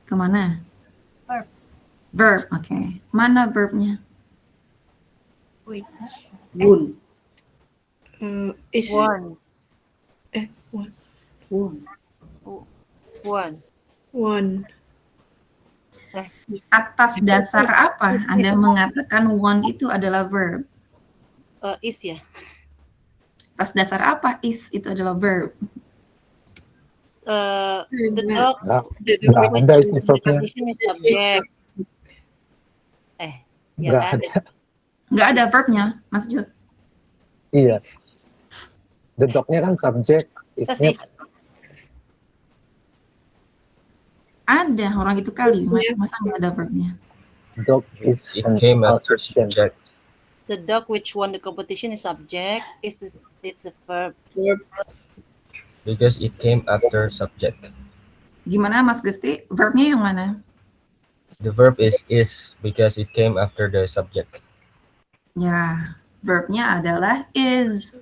Kemana? Verb. Verb, oke. Mana verbnya? Which. Won. Is One. Won. One. one. Atas dasar apa Anda mengatakan one itu adalah verb? Is ya. Atas dasar apa is itu adalah verb? The dog. Nggak ada itu verbnya. Competition is subject. Ya Nggak kan? ada. Nggak ada verbnya, Mas Jud. Iya. The dog-nya kan subjek, is-nya Ada orang itu kalimat, masa nggak ada verbnya? dog is It an came after Alsatian. subject. The dog which won the competition is subject. It's a verb. Because it came after subject. Gimana Mas Gusti? Verbnya yang mana? The verb is because it came after the subject. Ya, verbnya adalah is.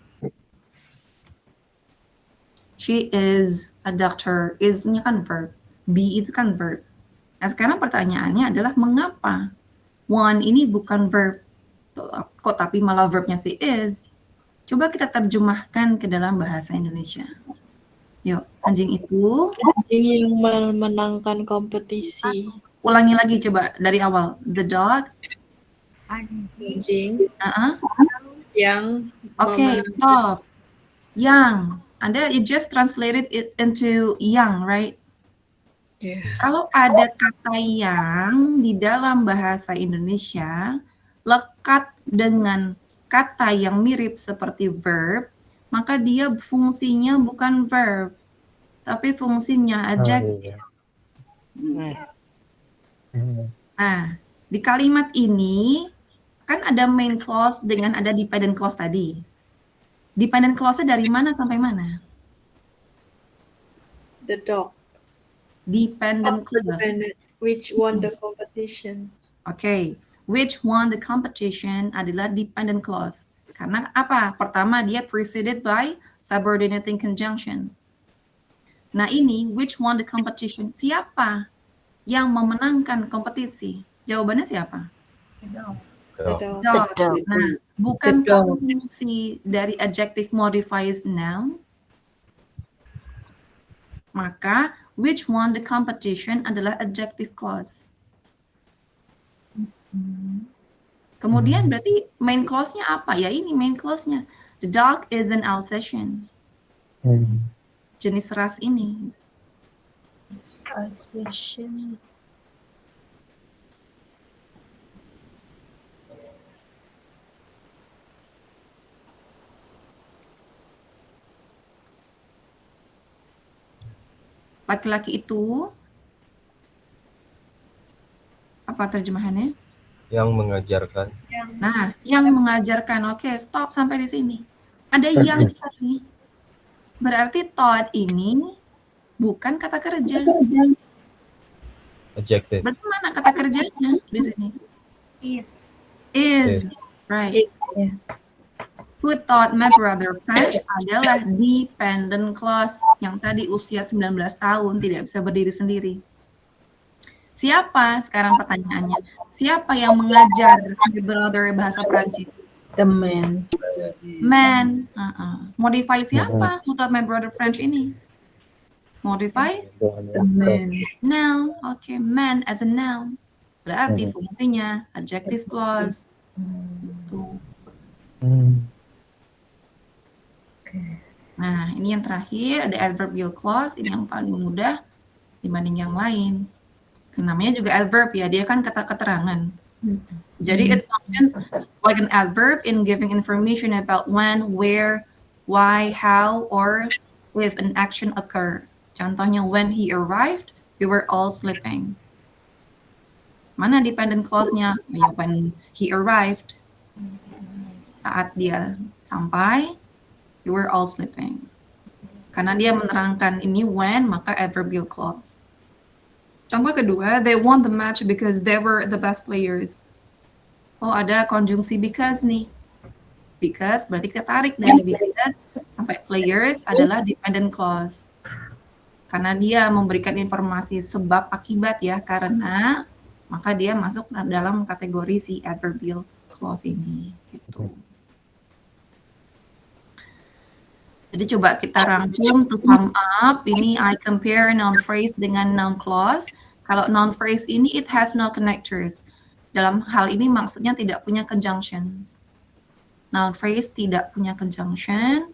She is a doctor. Is-nya kan verb. Be itu kan verb. Nah, sekarang pertanyaannya adalah mengapa one ini bukan verb? Kok tapi malah verbnya si is? Coba kita terjemahkan ke dalam bahasa Indonesia. Yuk, anjing itu. Anjing yang memenangkan kompetisi. Ulangi lagi coba dari awal. The dog. Anjing yang Okay, stop. Yang. Anda you just translated it into yang, right? Yeah. Kalau ada kata yang di dalam bahasa Indonesia lekat dengan kata yang mirip seperti verb, maka dia fungsinya bukan verb, tapi fungsinya adjective. Nah, di kalimat ini kan ada main clause dengan ada dependent clause tadi. Dependent clause-nya dari mana sampai mana? The dog Dependent clause. which won the competition. Oke, which won the competition adalah dependent clause. Karena apa? Pertama, dia preceded by subordinating conjunction. Nah ini, which won the competition. Siapa yang memenangkan kompetisi? Jawabannya siapa? The dog. Dog. Nah, bukan fungsi dari adjective modifies noun, Maka which won the competition adalah adjective clause. Kemudian berarti main clause-nya apa? Ya ini main clause-nya. The dog is an Alsatian. Jenis ras ini. Alsatian. Laki-laki itu apa terjemahannya? Yang mengajarkan. Nah, yang mengajarkan. Oke, stop sampai di sini. Ada yang tadi. Berarti taught ini bukan kata kerja. Adjective. Berarti mana kata kerjanya di sini? Is. Is. Right. Ya. Who taught my brother French adalah dependent clause yang tadi usia 19 tahun tidak bisa berdiri sendiri. Siapa? Sekarang pertanyaannya. Siapa yang mengajar my brother bahasa Prancis? The man. Man. Modify siapa? Who taught my brother French ini? Modify The man. noun. Oke, man as a noun. Berarti fungsinya adjective clause. Tuh. Nah, ini yang terakhir ada adverbial clause, ini yang paling mudah dibanding yang lain. Namanya juga adverb ya, dia kan kata keterangan. Jadi it functions like an adverb in giving information about when, where, why, how, or if an action occurred. Contohnya when he arrived, we were all sleeping. Mana dependent clause-nya? When he arrived. Saat dia sampai, we were all sleeping. Karena dia menerangkan ini when, maka adverbial clause. Contoh kedua, they won the match because they were the best players. Oh, ada konjungsi because nih. Because berarti kita tarik dari because sampai players adalah dependent clause. Karena dia memberikan informasi sebab akibat ya, karena maka dia masuk dalam kategori si adverbial clause ini. Gitu. Jadi coba kita rangkum to sum up. Ini I compare noun phrase dengan noun clause. Kalau noun phrase ini it has no connectors. Dalam hal ini maksudnya tidak punya conjunctions. Noun phrase tidak punya conjunction.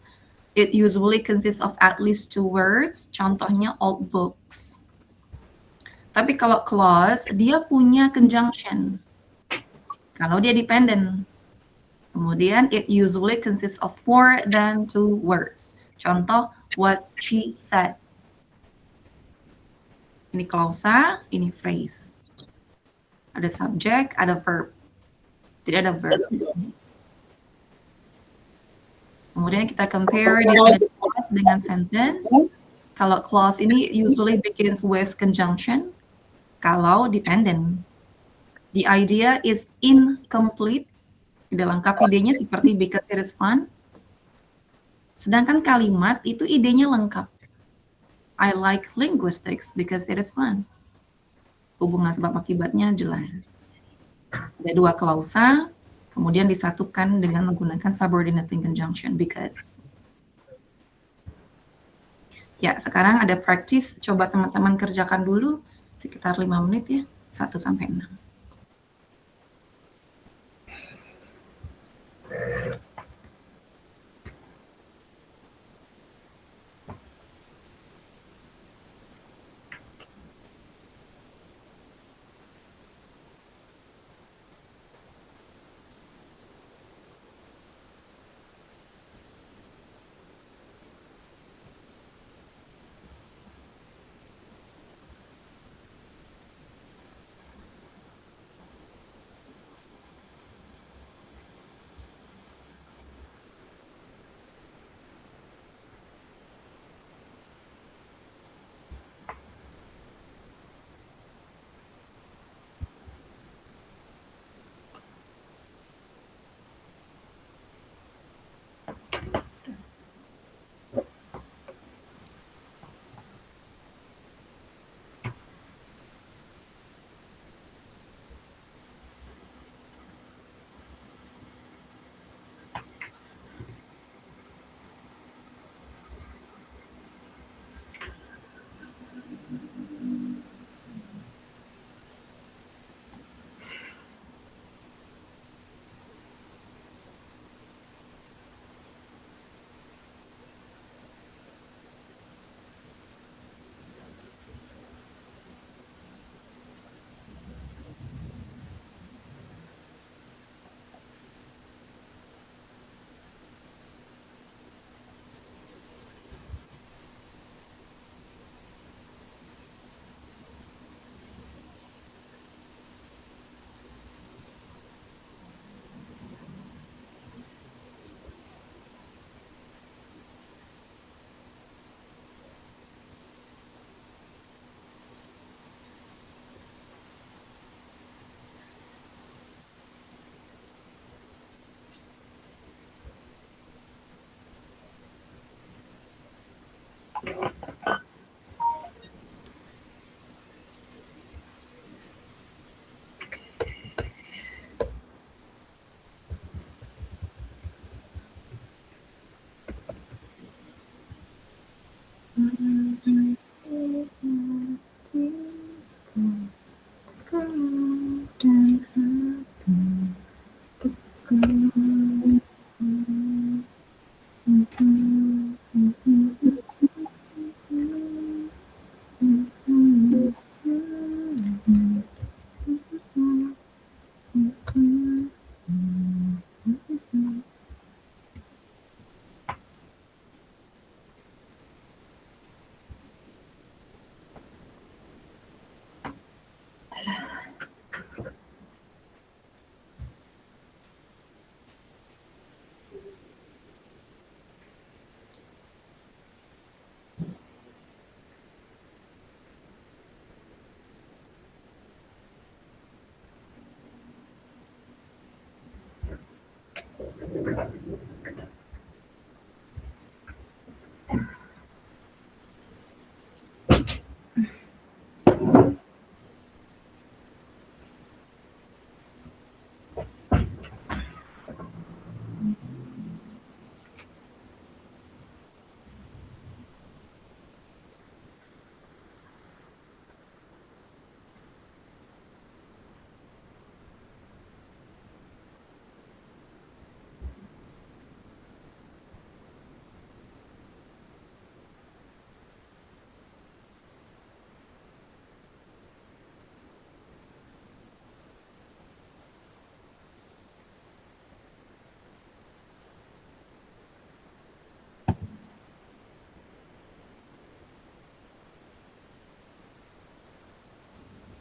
It usually consists of at least 2 words. Contohnya old books. Tapi kalau clause dia punya conjunction. Kalau dia dependent. Kemudian, it usually consists of more than 2 words. Contoh, what she said. Ini klausa, ini phrase. Ada subject, ada verb. Tidak ada verb. Kemudian kita compare dependent clause dengan sentence. Kalau clause ini usually begins with conjunction. Kalau dependent. The idea is incomplete. Tidak lengkap idenya seperti because it is fun. Sedangkan kalimat itu idenya lengkap. I like linguistics because it is fun. Hubungan sebab akibatnya jelas. Ada 2 klausa, kemudian disatukan dengan menggunakan subordinating conjunction because. Ya, sekarang ada practice. Coba teman-teman kerjakan dulu sekitar 5 menit ya, 1 sampai 6.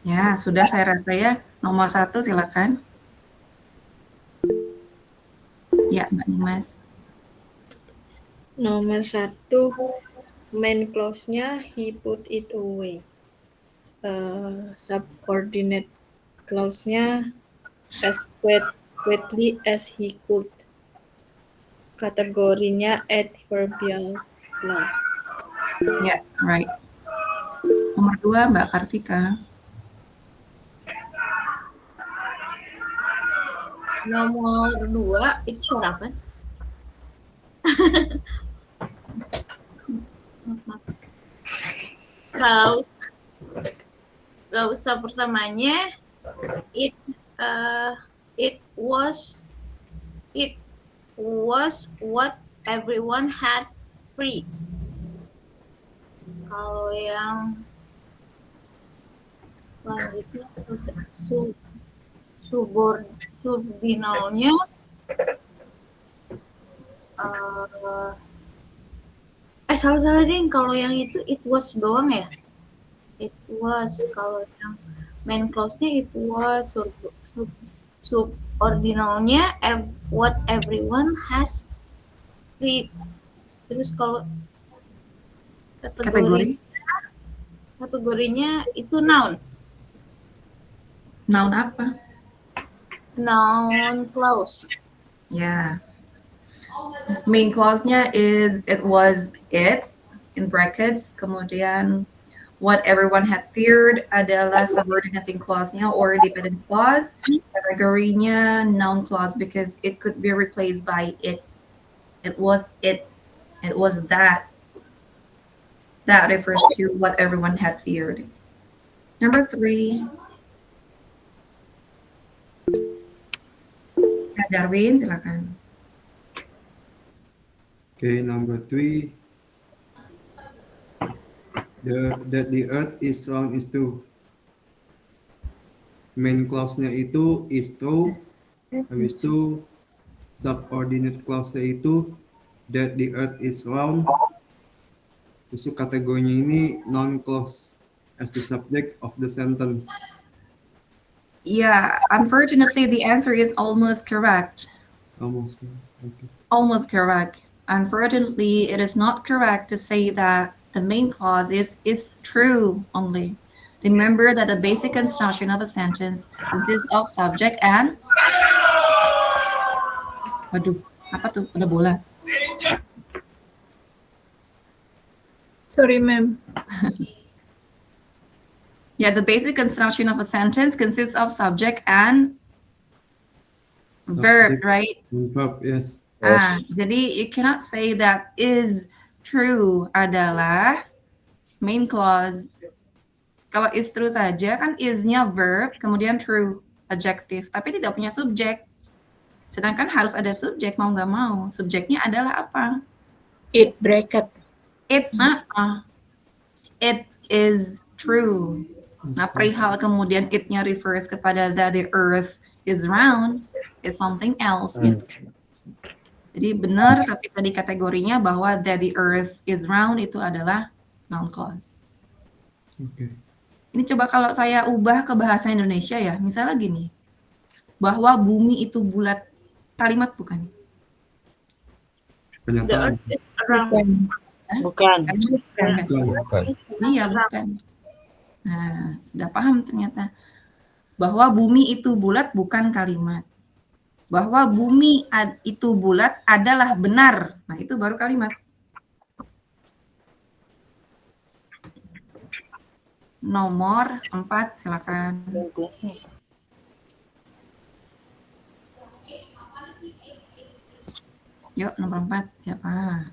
Ya, sudah saya rasa ya. Nomor 1 silakan. Ya, Mbak Nimas. Nomor 1, main clause-nya he put it away. Subordinate clause-nya as quickly as he could. Kategorinya adverbial clause. Ya, right. Nomor 2, Mbak Kartika. Nomor 2 itu suara apa? Klausa pertamanya it was what everyone had free. Kalau yang selanjutnya subordinalnya salah deh, kalau yang itu it was doang ya. It was, kalau yang main clause-nya it was, subordinalnya what everyone has free. Terus kalau kategorinya itu noun. Noun apa? Noun clause. Ya. Main clause-nya is it was it in brackets, kemudian what everyone had feared adalah subordinating clause-nya or dependent clause. Kategorinya noun clause because it could be replaced by it. It was it. It was that. That refers to what everyone had feared. Number 3. Darwin, silakan. Okay, number 3. That the earth is round is true. Main clause-nya itu is true. Habis itu subordinate clause-nya itu that the earth is round. Terus kategorinya ini noun clause as the subject of the sentence. Yeah, unfortunately the answer is almost correct. Almost. Okay. Almost correct. Unfortunately, it is not correct to say that the main clause is true only. Remember that the basic construction of a sentence consists of subject and... Waduh, apa tuh? Ada bola. Sorry, ma'am. Yeah, the basic construction of a sentence consists of subject and verb, Subject right? and verb, yes. Jadi you cannot say that is true adalah main clause. Kalau is true saja kan is-nya verb, kemudian true adjective, tapi tidak punya subjek. Sedangkan harus ada subjek mau nggak mau. Subjeknya adalah apa? It bracket. It is true. Nah, perihal kemudian it-nya refers kepada that the earth is round, is something else. Gitu. Jadi benar, tapi tadi kategorinya bahwa that the earth is round itu adalah noun clause. Oke. Ini coba kalau saya ubah ke bahasa Indonesia ya, misalnya gini, bahwa bumi itu bulat, kalimat bukan? Pernyataan. Bukan. Bukan. Iya, bukan. Nah, sudah paham ternyata. Bahwa bumi itu bulat bukan kalimat. Bahwa bumi itu bulat adalah benar. Nah, itu baru kalimat. Nomor 4, silakan. Yuk, nomor 4, siapa?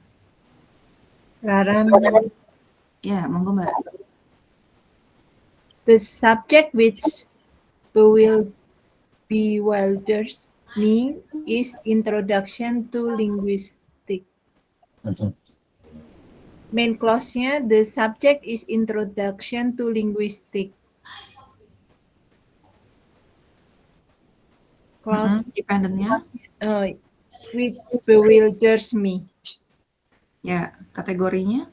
Rara. Ya, monggo Mbak. The subject which bewilders me is Introduction to Linguistics. Main clause-nya, the subject is Introduction to Linguistics. Clause Dependent-nya? Which bewilders me. Ya, kategorinya?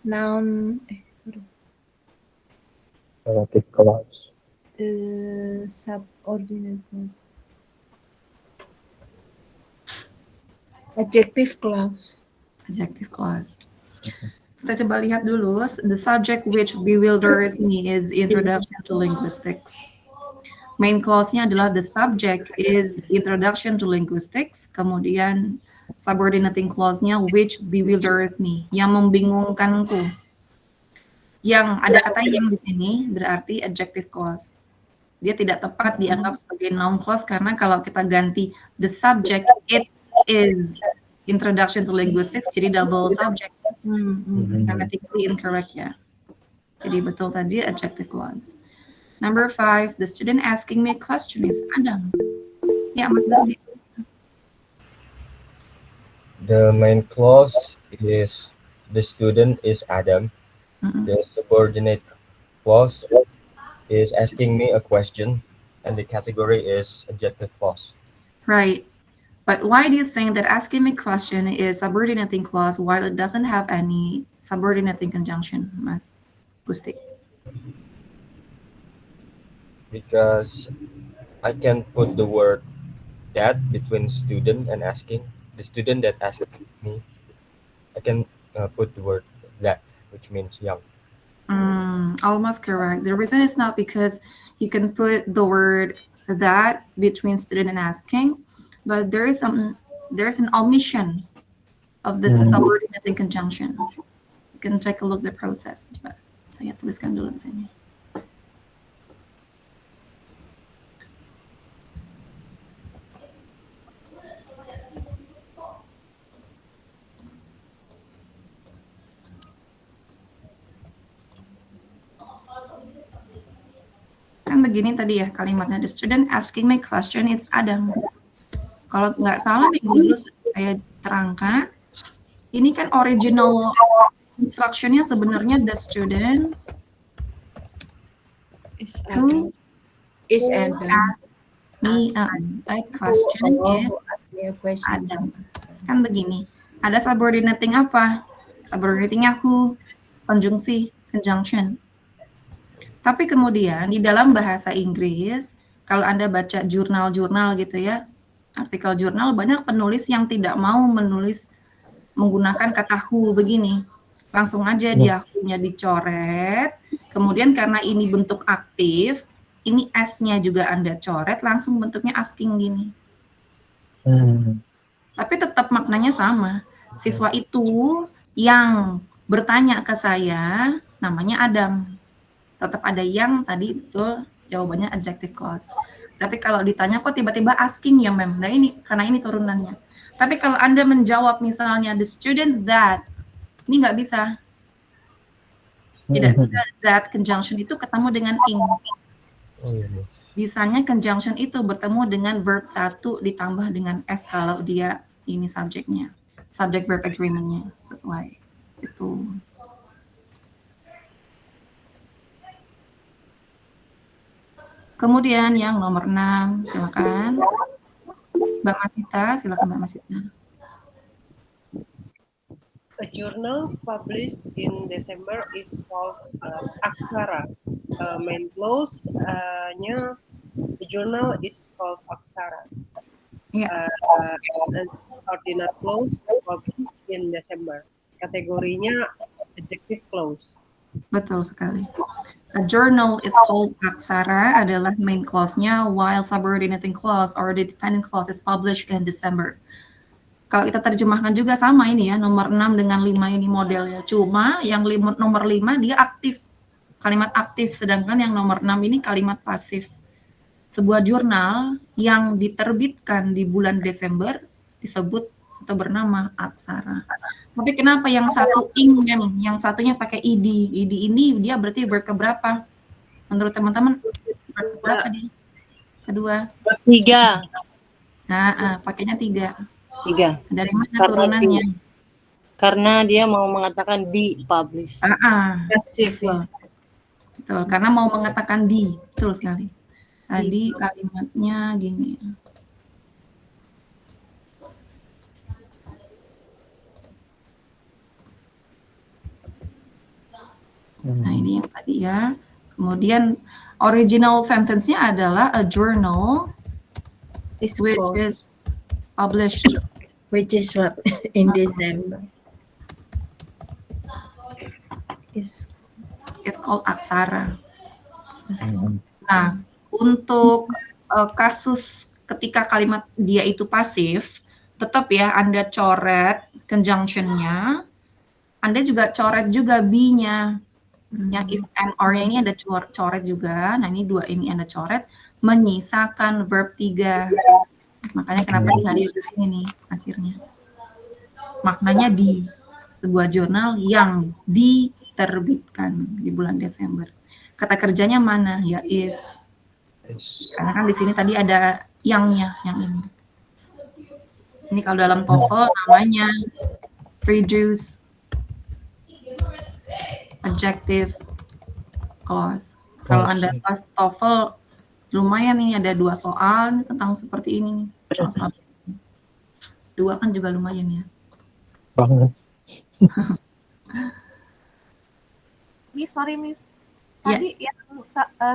Noun, Relative clause. the subordinate clause. Adjective clause. Adjective clause. Kita coba lihat dulu. The subject which bewilders me is Introduction to Linguistics. Main clause-nya adalah the subject is Introduction to Linguistics. Kemudian subordinating clause-nya which bewilders me, yang membingungkanku. Yang ada kata yang di sini berarti adjective clause. Dia tidak tepat dianggap sebagai noun clause karena kalau kita ganti the subject, it is Introduction to Linguistics, jadi double subject. Grammatically incorrect ya. Jadi betul tadi adjective clause. Number 5, the student asking me a question is Adam. Ya, Mas Gusti. The main clause is the student is Adam. The subordinate clause is asking me a question, and the category is adjective clause. Right. But why do you think that asking me a question is subordinating clause while it doesn't have any subordinating conjunction, Mas Gusti? Because I can put the word that between student and asking. The student that asked me, I can put the word that, which means young. Almost correct. The reason is not because you can put the word that between student and asking, but there's an omission of the subordinating conjunction. You can take a look at the process. Coba saya tuliskan dulu di sini. Kan begini tadi ya kalimatnya, the student asking my question is Adam. Kalau nggak salah minggu lalu saya terangkan, ini kan original instruction-nya sebenarnya the student Is Adam. Is Adam. me a question is Adam. Kan begini, ada subordinating apa? Subordinatingnya who, konjungsi, conjunction. Tapi kemudian di dalam bahasa Inggris, kalau Anda baca jurnal-jurnal gitu ya, artikel jurnal, banyak penulis yang tidak mau menulis menggunakan kata who begini. Langsung aja dia who-nya dicoret, kemudian karena ini bentuk aktif, ini S-nya juga Anda coret, langsung bentuknya asking gini. Tapi tetap maknanya sama. Siswa itu yang bertanya ke saya namanya Adam. Tetap ada yang tadi betul jawabannya adjective clause. Tapi kalau ditanya kok tiba-tiba asking ya mem, nah ini karena ini turunannya. Tapi kalau Anda menjawab misalnya the student that, ini nggak bisa. Tidak bisa that conjunction itu ketemu dengan ing. Oh, yes. Bisanya conjunction itu bertemu dengan verb 1 ditambah dengan s kalau dia ini subjeknya. Subject verb agreement-nya sesuai. Itu. Kemudian yang nomor 6, silakan. Mbak Masita, silakan Mbak Masita. A journal published in December is called Aksara. Main clause-nya the journal is called Aksara. Ya. Ordinate clause published in December. Kategorinya adjective clause. Betul sekali. A journal is called Aksara adalah main clause-nya, while subordinating clause or the dependent clause is published in December. Kalau kita terjemahkan juga sama ini ya, nomor 6 dengan 5 ini modelnya. Cuma yang nomor 5 dia aktif, kalimat aktif, sedangkan yang nomor 6 ini kalimat pasif. Sebuah jurnal yang diterbitkan di bulan Desember disebut atau bernama Aksara. Tapi kenapa yang satu ing, yang satunya pakai id? Id ini dia berarti verb keberapa? Menurut teman-teman verb keberapa dia? Kedua. 3. Nah, pakainya 3. 3. Dari mana Karena turunannya? Karena dia mau mengatakan di publish. Pasif ya. Betul, karena mau mengatakan di. Betul sekali. Tadi kalimatnya gini. Nah, ini yang tadi ya. Kemudian original sentence-nya adalah a journal which is published in December. Is called Aksara. Nah, untuk kasus ketika kalimat dia itu pasif, tetap ya Anda coret conjunction-nya, Anda juga coret juga be-nya. Yang is and or-nya ini ada coret juga. Nah, ini 2 ini Anda coret, menyisakan verb 3. Makanya kenapa dihadir di sini nih akhirnya. Maknanya di sebuah jurnal yang diterbitkan di bulan Desember. Kata kerjanya mana? Ya is. Karena kan di sini tadi ada yang-nya, yang ini. Ini kalau dalam TOEFL namanya produce adjective clause. Kalau Anda tes TOEFL lumayan nih ada 2 soal nih tentang seperti ini nih. Soal-soal. 2 kan juga lumayan ya. Banget. Miss, sorry Miss. Tadi yang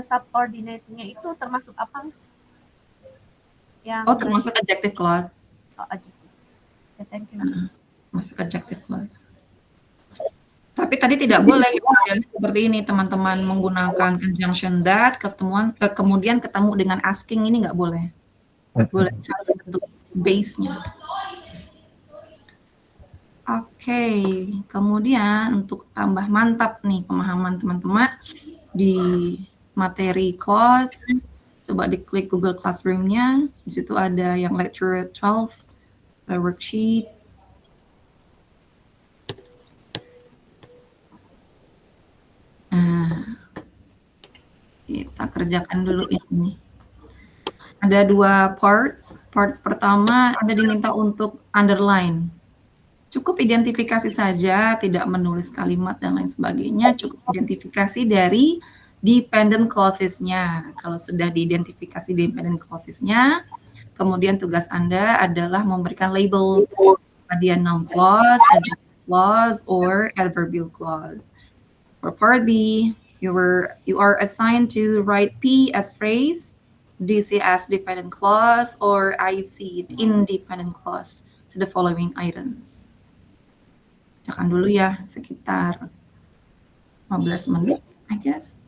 subordinate-nya itu termasuk apa Miss? Yang termasuk adjective clause. Adjective. Ya, thank you. Masuk adjective clause. Tapi tadi tidak boleh seperti ini teman-teman menggunakan conjunction that kemudian ketemu dengan asking ini nggak boleh. Boleh harus bentuk base-nya. Oke, kemudian untuk tambah mantap nih pemahaman teman-teman di materi clause, coba diklik Google Classroom-nya. Di situ ada yang lecture 12, worksheet. Nah, kita kerjakan dulu ini. Ada 2 parts. Part pertama Anda diminta untuk underline. Cukup identifikasi saja, tidak menulis kalimat dan lain sebagainya. Cukup identifikasi dari dependent clauses-nya. Kalau sudah diidentifikasi dependent clauses-nya, kemudian tugas Anda adalah memberikan label dia noun clause, adjective clause, or adverbial clause. For part B, you are assigned to write P as phrase, DC as dependent clause, or IC independent clause to the following items. Jangan dulu ya, sekitar 15 menit, I guess.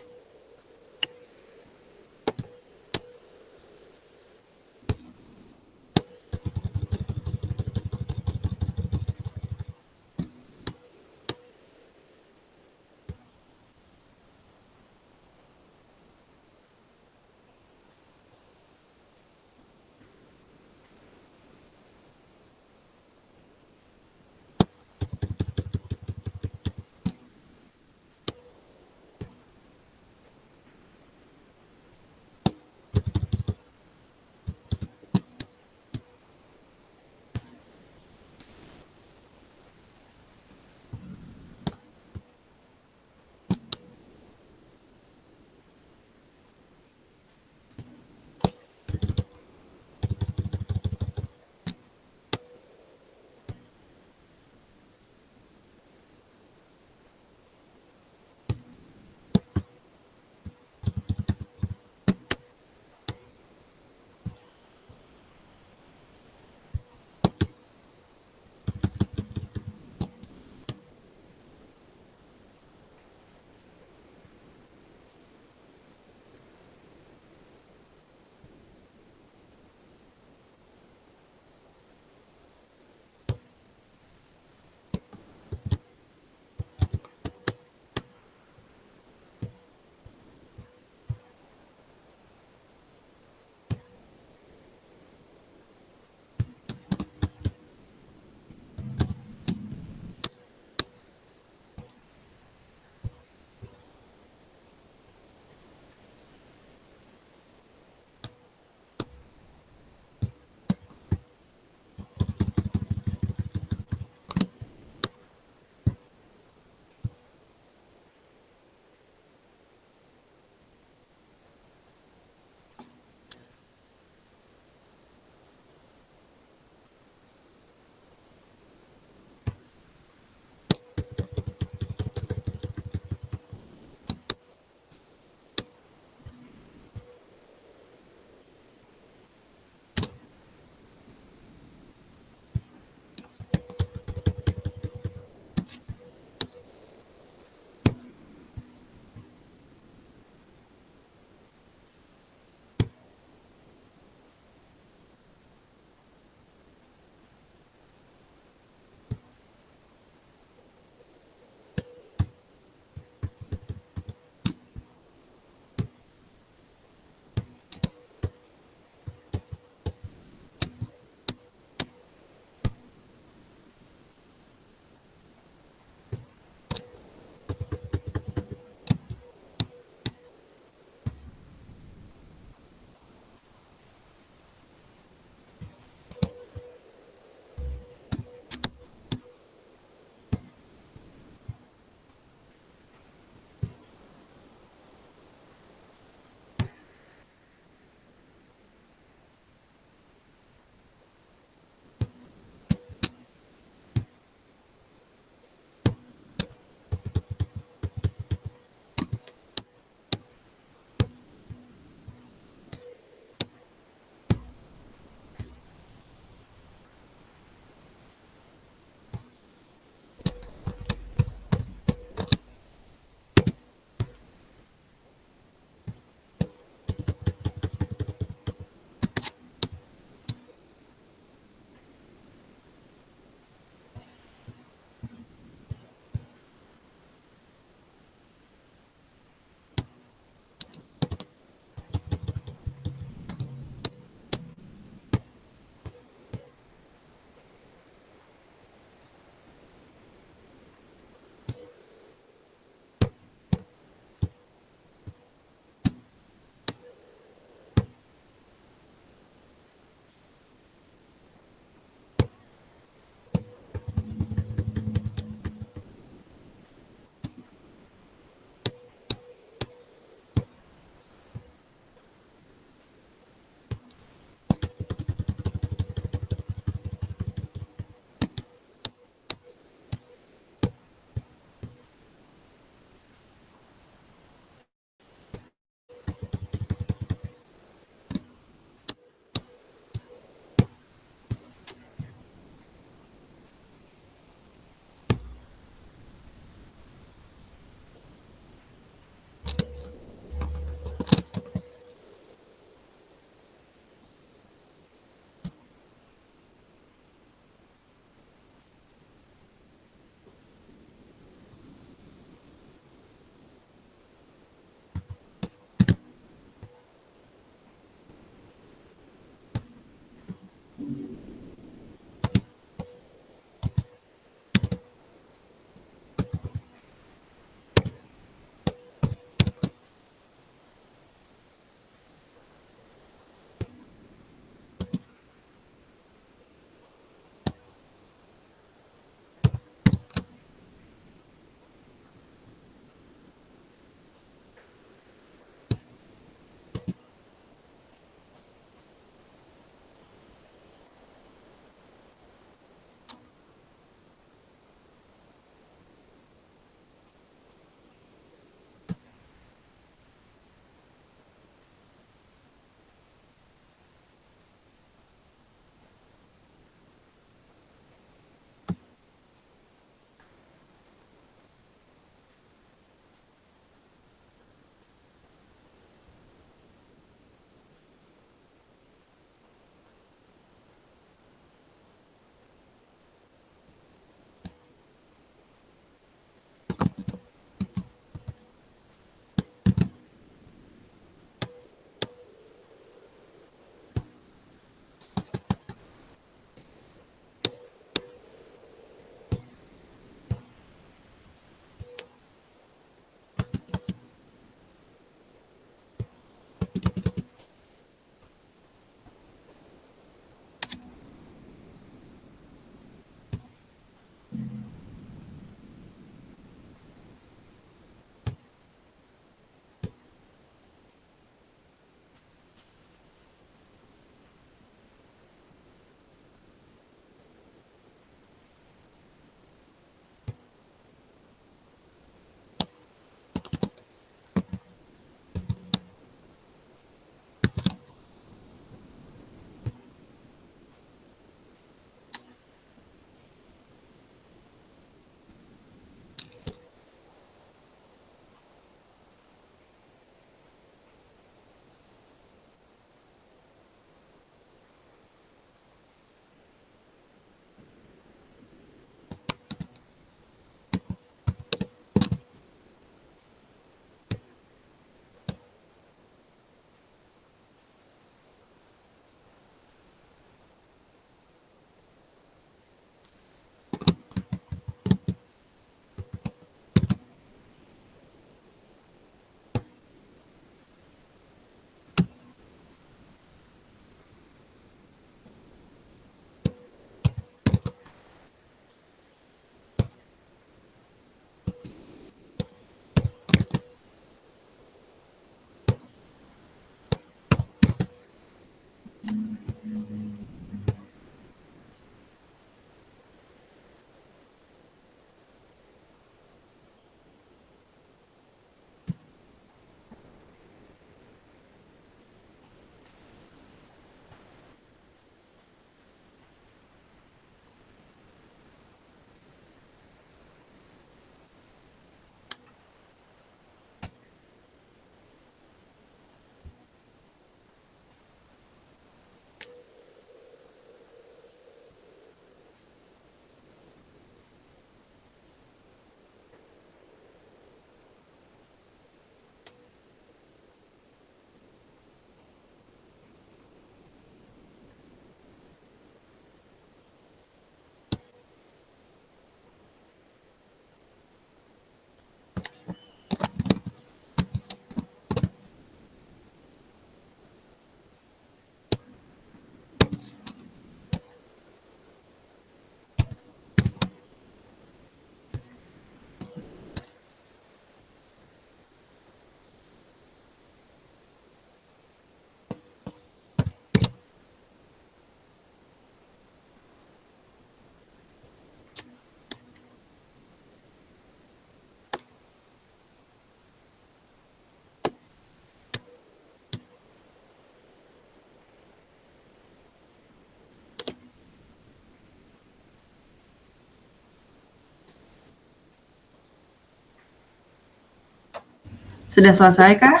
Sudah selesai kah?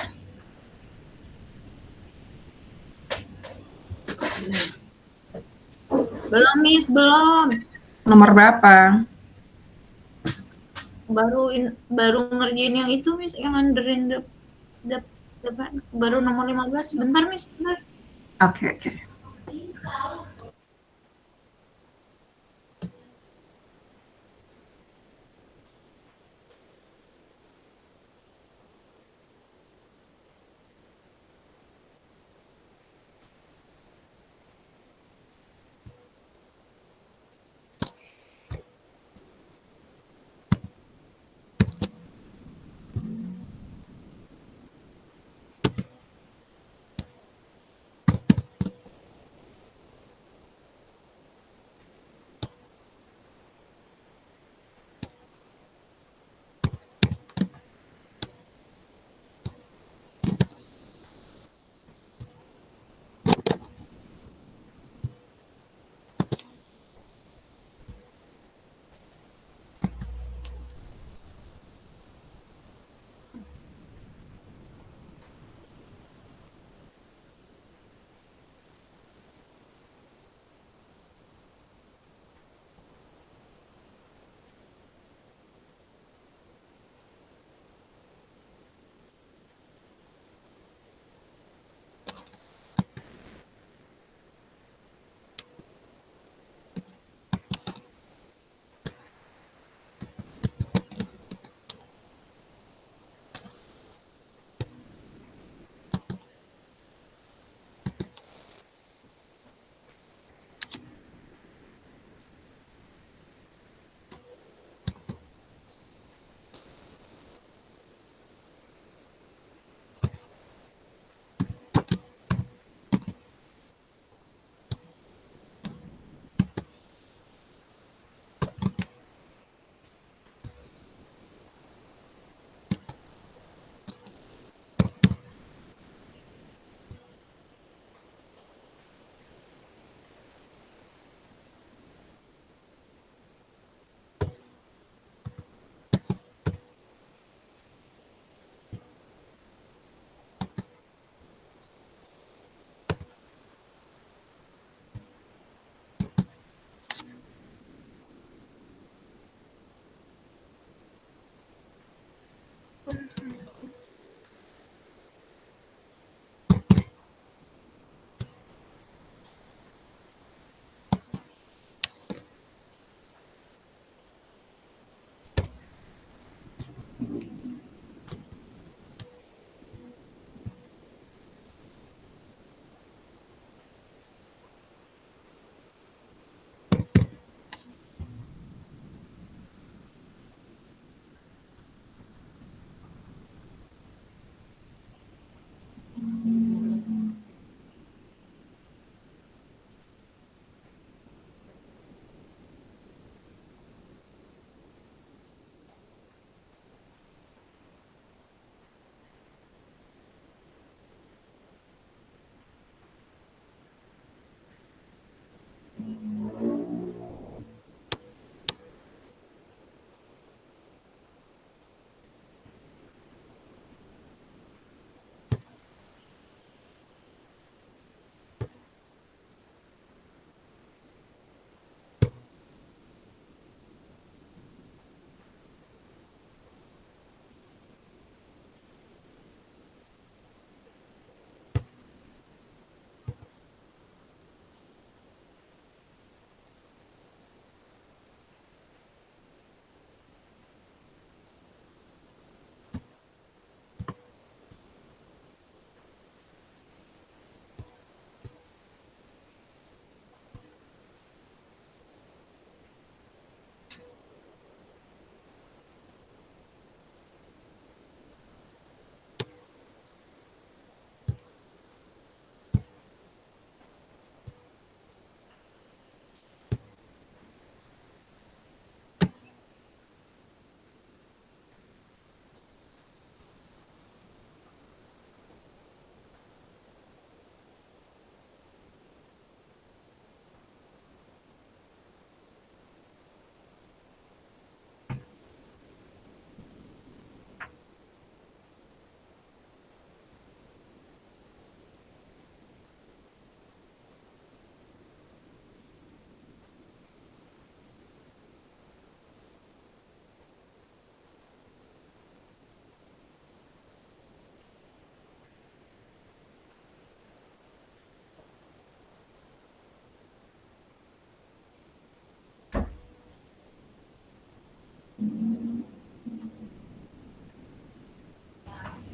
Belum, Miss, belum. Nomor berapa? Baru ngerjain yang itu, Miss, yang underin baru nomor 15. Bentar, Miss, bentar. Oke.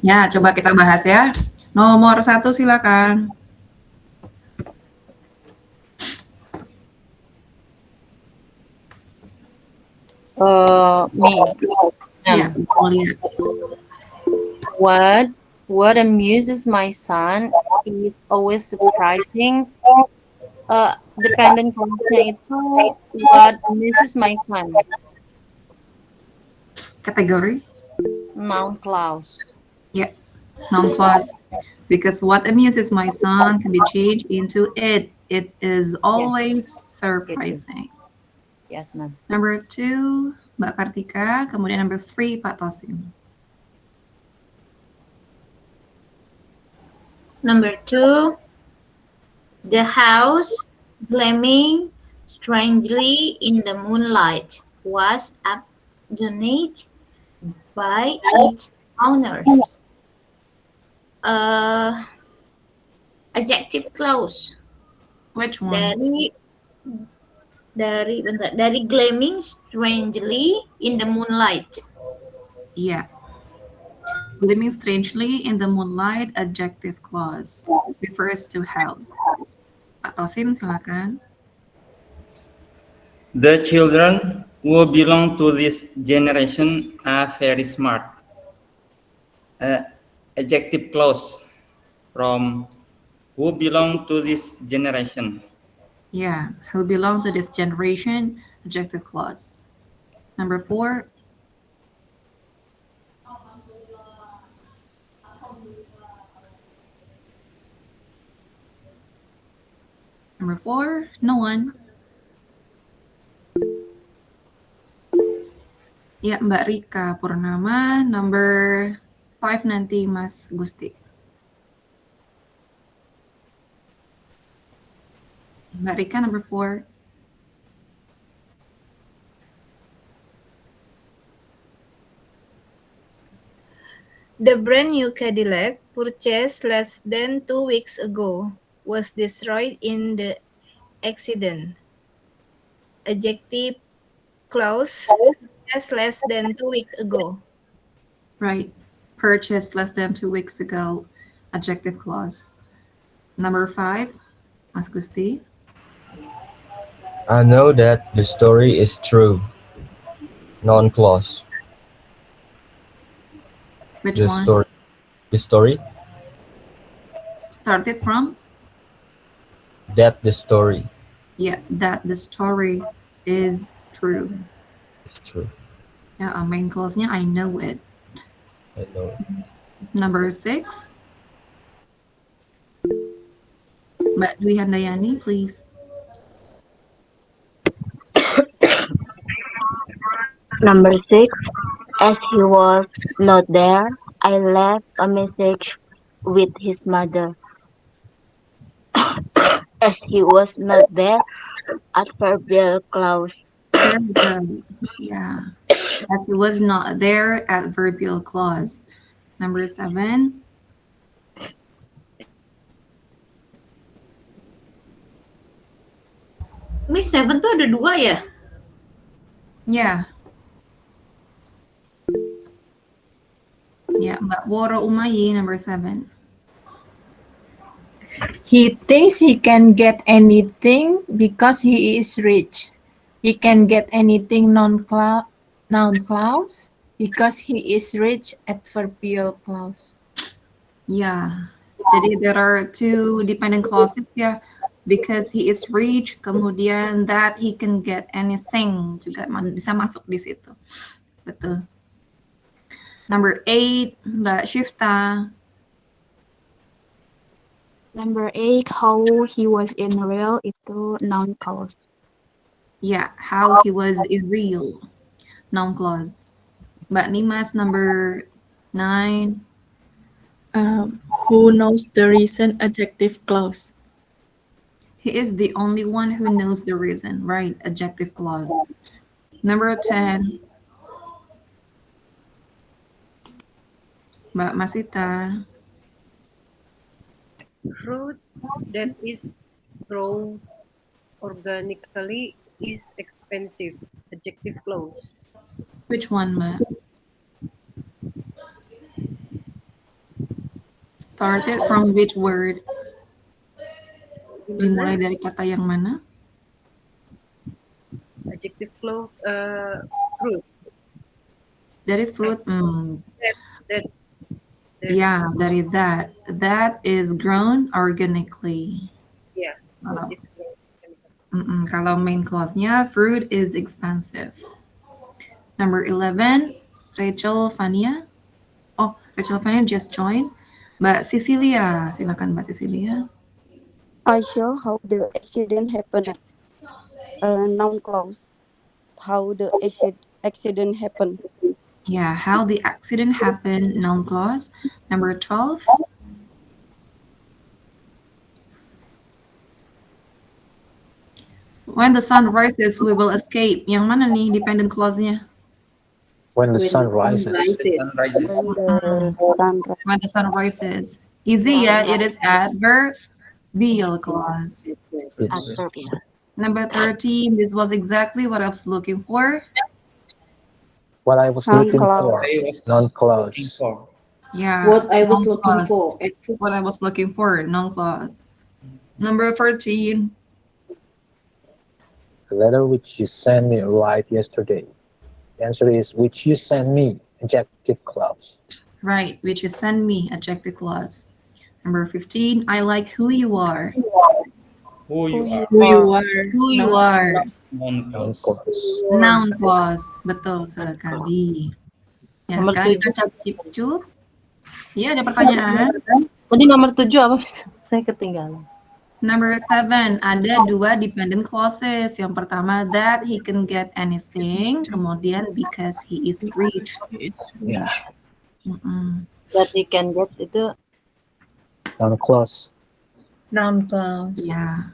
Ya, coba kita bahas ya. Nomor 1 silakan. Me. Ya, mau lihat. What amuses my son is always surprising. Dependent clause-nya itu what amuses my son. Kategori? Noun clause. Ya, noun clause. Because what amuses my son can be changed into it. It is always surprising. Yes, ma'am. Number 2, Mbak Kartika. Kemudian number 3, Pak Tosim. Number 2, the house gleaming strangely in the moonlight was donated by its owners. Adjective clause. Which one? Dari gleaming strangely in the moonlight. Yeah. Gleaming strangely in the moonlight, adjective clause. Refers to house. Pak Tosim, silakan. The children who belong to this generation are very smart. Adjective clause from who belong to this generation. Yeah, who belong to this generation, adjective clause. Number 4. Number 4, no one. Ya, Mbak Rika Purnama. Number 5 nanti Mas Gusti. Mbak Rika, number 4. The brand new Cadillac, purchased less than 2 weeks ago, was destroyed in the accident. Adjective clause, purchased less than 2 weeks ago. Right. Purchased less than 2 weeks ago, adjective clause. Number 5, Mas Gusti. I know that the story is true. Noun clause. Which The one? story. Started from? That the story Yeah, that the story is true. is true. Ya, main clause-nya I know it. I know. Number 6. Mbak Dwi Handayani, please. Number 6, as he was not there, I left a message with his mother. As he was not there, adverbial clause. Very good. Yeah. As he was not there, adverbial clause. Number 7. Ini 7 tuh ada 2 ya? Yeah. Yeah, Mbak Woro Umayi, number 7. He thinks he can get anything because he is rich. He can get anything noun clause because he is rich, adverbial clause. Yeah. Jadi there are 2 dependent clauses ya. Because he is rich, kemudian that he can get anything juga bisa masuk di situ. Betul. Number 8, Mbak Shifta. Number 8, how he was in real itu noun clause. Yeah, how he was in real. Noun clause. Mbak Nimas, number 9. Who knows the reason, adjective clause. He is the only one who knows the reason, right? Adjective clause. Number 10. Mbak Masita. Fruit that is grown organically is expensive. Adjective clause. Which one, Mbak? started from which word? Dimulai dari kata yang mana? Adjective clause, fruit. Dari fruit. That Yeah, dari that. That is grown organically. yeah, Kalau, is kalau main clause-nya, fruit is expensive. Number 11, Rachel Fania. Oh, Rachel Fania just joined. Mbak Cecilia, silakan Mbak Cecilia. I show how the accident happened. Noun clause. How the accident happened. Yeah, how the accident happened, noun clause. Number 12. When the sun rises, we will escape. Yang mana nih dependent clause-nya? When the sun rises. When the sun rises. Easy, yeah, it is adverbial clause. Number 13, this was exactly what I was looking for. What I was looking for. Noun clause. Yeah. What I was noun looking clause. for. What I was looking for, noun clause. Number 14. The letter which you sent me arrived yesterday. The answer is which you sent me, adjective clause. Right, which you send me, adjective clause. Number 15, I like who you are. Who you are. Who you are. Who you are. Noun clause. Noun clause. Betul sekali. Ya, Nomor sekarang kita 7. cap-cip-cup. Iya, ada pertanyaan. Tadi nomor 7 apa? Saya ketinggalan. Number 7, ada dua dependent clauses. Yang pertama, that he can get anything. Kemudian, because he is rich. Yeah. That he can get itu Noun clause. Noun clause. Ya.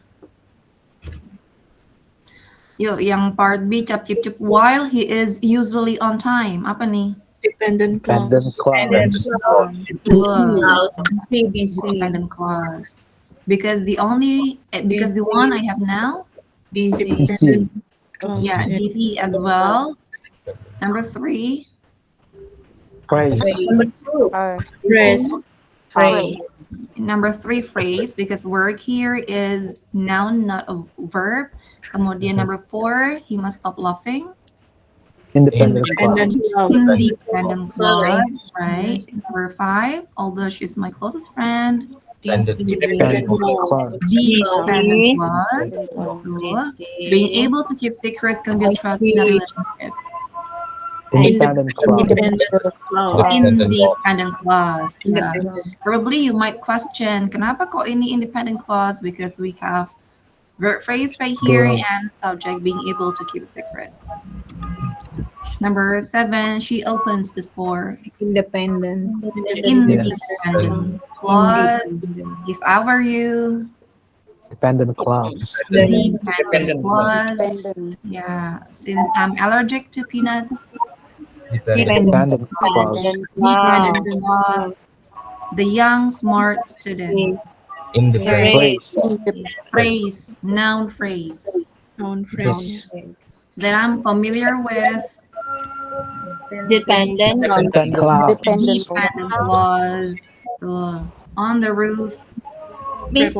Yuk, yang part B, cap-cip-cup. While he is usually on time. Apa nih? Dependent Dependent clause. clause. Dependent clause. Because the one I have now, DC. yeah, DC as well. Number 3, Phrase. Phrase. Number 3, phrase, because work here is noun, not a verb. Kemudian number 4, he must stop laughing. Independent clause. Independent clause, right? Number 5, although she's my closest friend. Dependent clause. Dependent clause. Being able to keep secrets can build trust in a relationship. Independent clause. Independent clause. Yeah. Probably you might question, kenapa kok ini independent clause? Because we have verb phrase right here and subject being able to keep secrets. Number 7, she opens the store. Independence. Independent clause. If I were you. Dependent clause. Dependent clause. Yeah. Since I'm allergic to peanuts. Dependent clause. Dependent clause. The young smart student. Independent Phrase. Noun phrase. Noun phrase. That I'm familiar with. dependent clause. Dependent clause. On the roof. Phrase.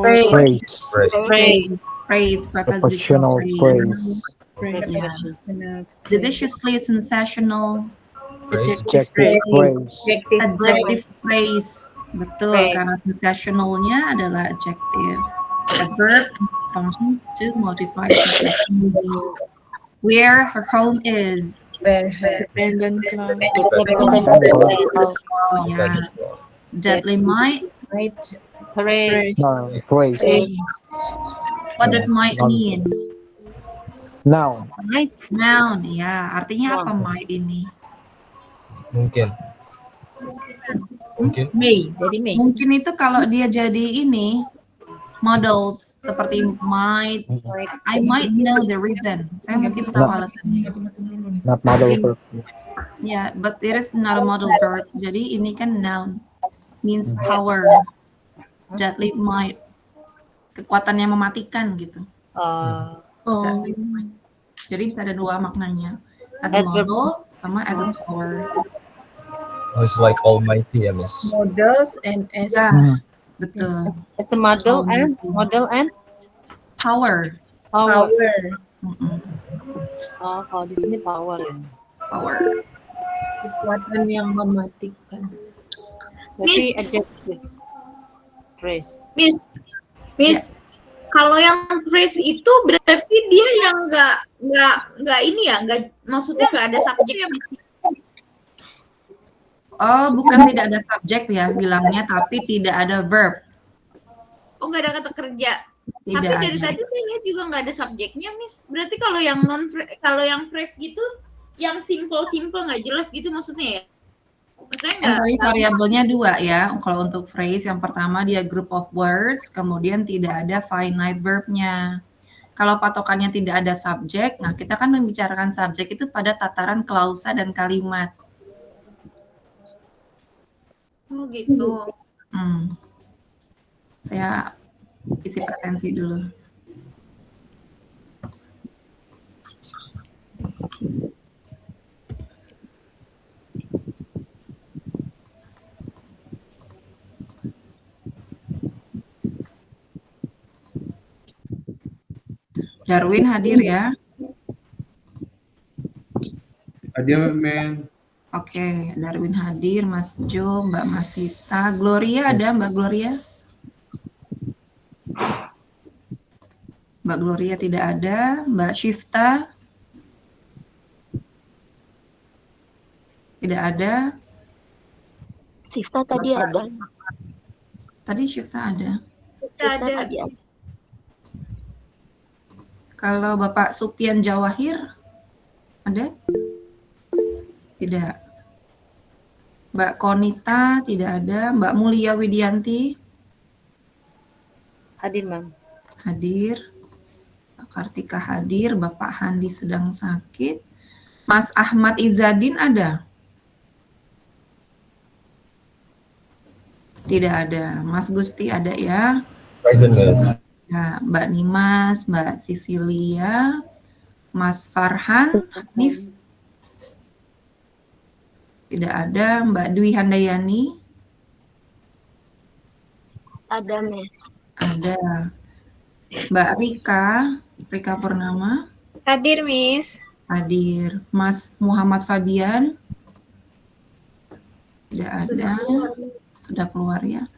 Phrase. Prepositional Prepositional phrase. phrase. Yeah. Deliciously sensational. Adjective phrase. Adjective phrase. Betul, karena sensationalnya adalah adjective. A verb functions to modify situation. Where her home is. Where her Dependent clause. Yeah. Deadly might. phrase Phrase. What does might mean? Noun. Noun, ya. Artinya apa might ini? Mungkin. Mungkin itu kalau dia jadi ini models seperti might, I might know the reason. Saya mungkin tahu alasannya. Not model verb. Yeah, but it is not a model verb. Jadi ini kan noun, means power. Deadly might, kekuatan yang mematikan gitu. Deadly might. Jadi bisa ada dua maknanya, as a model sama as a power. It's like almighty, ya, Miss. Models and as Ya, betul. As a model and Power. power. power. Mm-mm. Oh, kalau di sini power ya. Power. Kekuatan yang mematikan. Berarti Miss. adjective. Phrase. Miss, kalau yang phrase itu berarti dia yang nggak ini ya, maksudnya nggak ada subjeknya. Oh, bukan tidak ada subjek ya bilangnya, tapi tidak ada verb. Oh, nggak ada kata kerja. Tidak Tapi dari ada. tadi saya lihat juga nggak ada subjeknya, Miss. Berarti kalau yang phrase gitu, yang simple nggak jelas gitu maksudnya ya? Maksudnya Kan tadi variabelnya dua ya. Kalau untuk phrase yang pertama dia group of words, kemudian tidak ada finite verbnya. Kalau patokannya tidak ada subjek, nah kita kan membicarakan subjek itu pada tataran klausa dan kalimat. Oh gitu. Saya isi presensi dulu. Darwin hadir ya. Hadir, men. Oke, Darwin hadir, Mas Jo, Mbak Masita, Gloria ada, Mbak Gloria? Mbak Gloria tidak ada, Mbak Shifta tidak ada. Shifta tadi Bapak ada. Tadi Shifta ada. Shifta tadi ada. Kalau Bapak Supian Jawahir ada? Tidak. Mbak Konita tidak ada. Mbak Mulia Widianti Hadir, Ma'am. hadir. Mbak Kartika hadir. Bapak Handi sedang sakit. Mas Ahmad Izadin ada? Tidak ada. Mas Gusti ada ya? Present, Miss. Ya, Mbak Nimas, Mbak Sisilia, Mas Farhan, Hanif, tidak ada. Mbak Dwi Handayani, Ada, Miss. ada. Mbak Rika Purnama, Hadir, Miss. hadir. Mas Muhammad Fabian, tidak ada. Sudah keluar ya.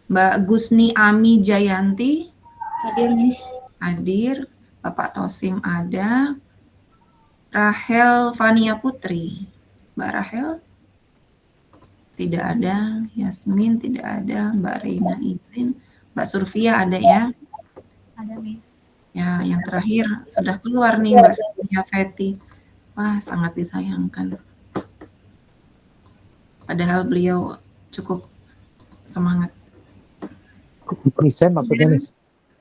Mbak Gusni Ami Jayanti, Hadir, Miss. hadir. Bapak Tosim ada. Rahel Fania Putri. Mbak Rahel? Tidak ada. Yasmin tidak ada. Mbak Reina izin. Mbak Survia ada ya? Ada, Miss. Ya, yang terakhir sudah keluar nih Mbak Cecilia Feti. Wah, sangat disayangkan. Padahal beliau cukup semangat. Present maksudnya, Miss?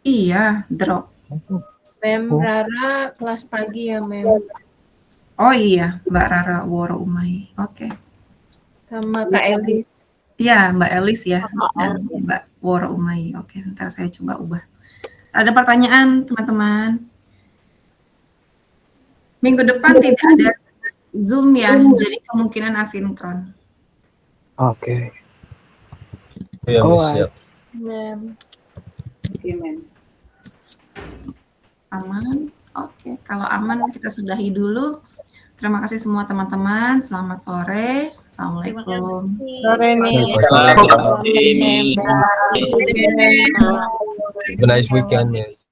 Iya, drop. Mem Rara kelas pagi ya, Mem. Oh iya, Mbak Rara Woro Umay. Oke. Sama Kak Elis. Iya, Mbak Elis ya. Dan Mbak Woro Umay. Oke, ntar saya coba ubah. Ada pertanyaan, teman-teman? Minggu depan tidak ada Zoom ya, jadi kemungkinan asinkron. Oke. Iya, Miss. Siap. Mem. Oke, men. Aman? Oke, kalau aman kita sudahi dulu. Terima kasih semua teman-teman. Selamat sore. Assalamualaikum. Sore, Miss. Have a nice weekend, Miss.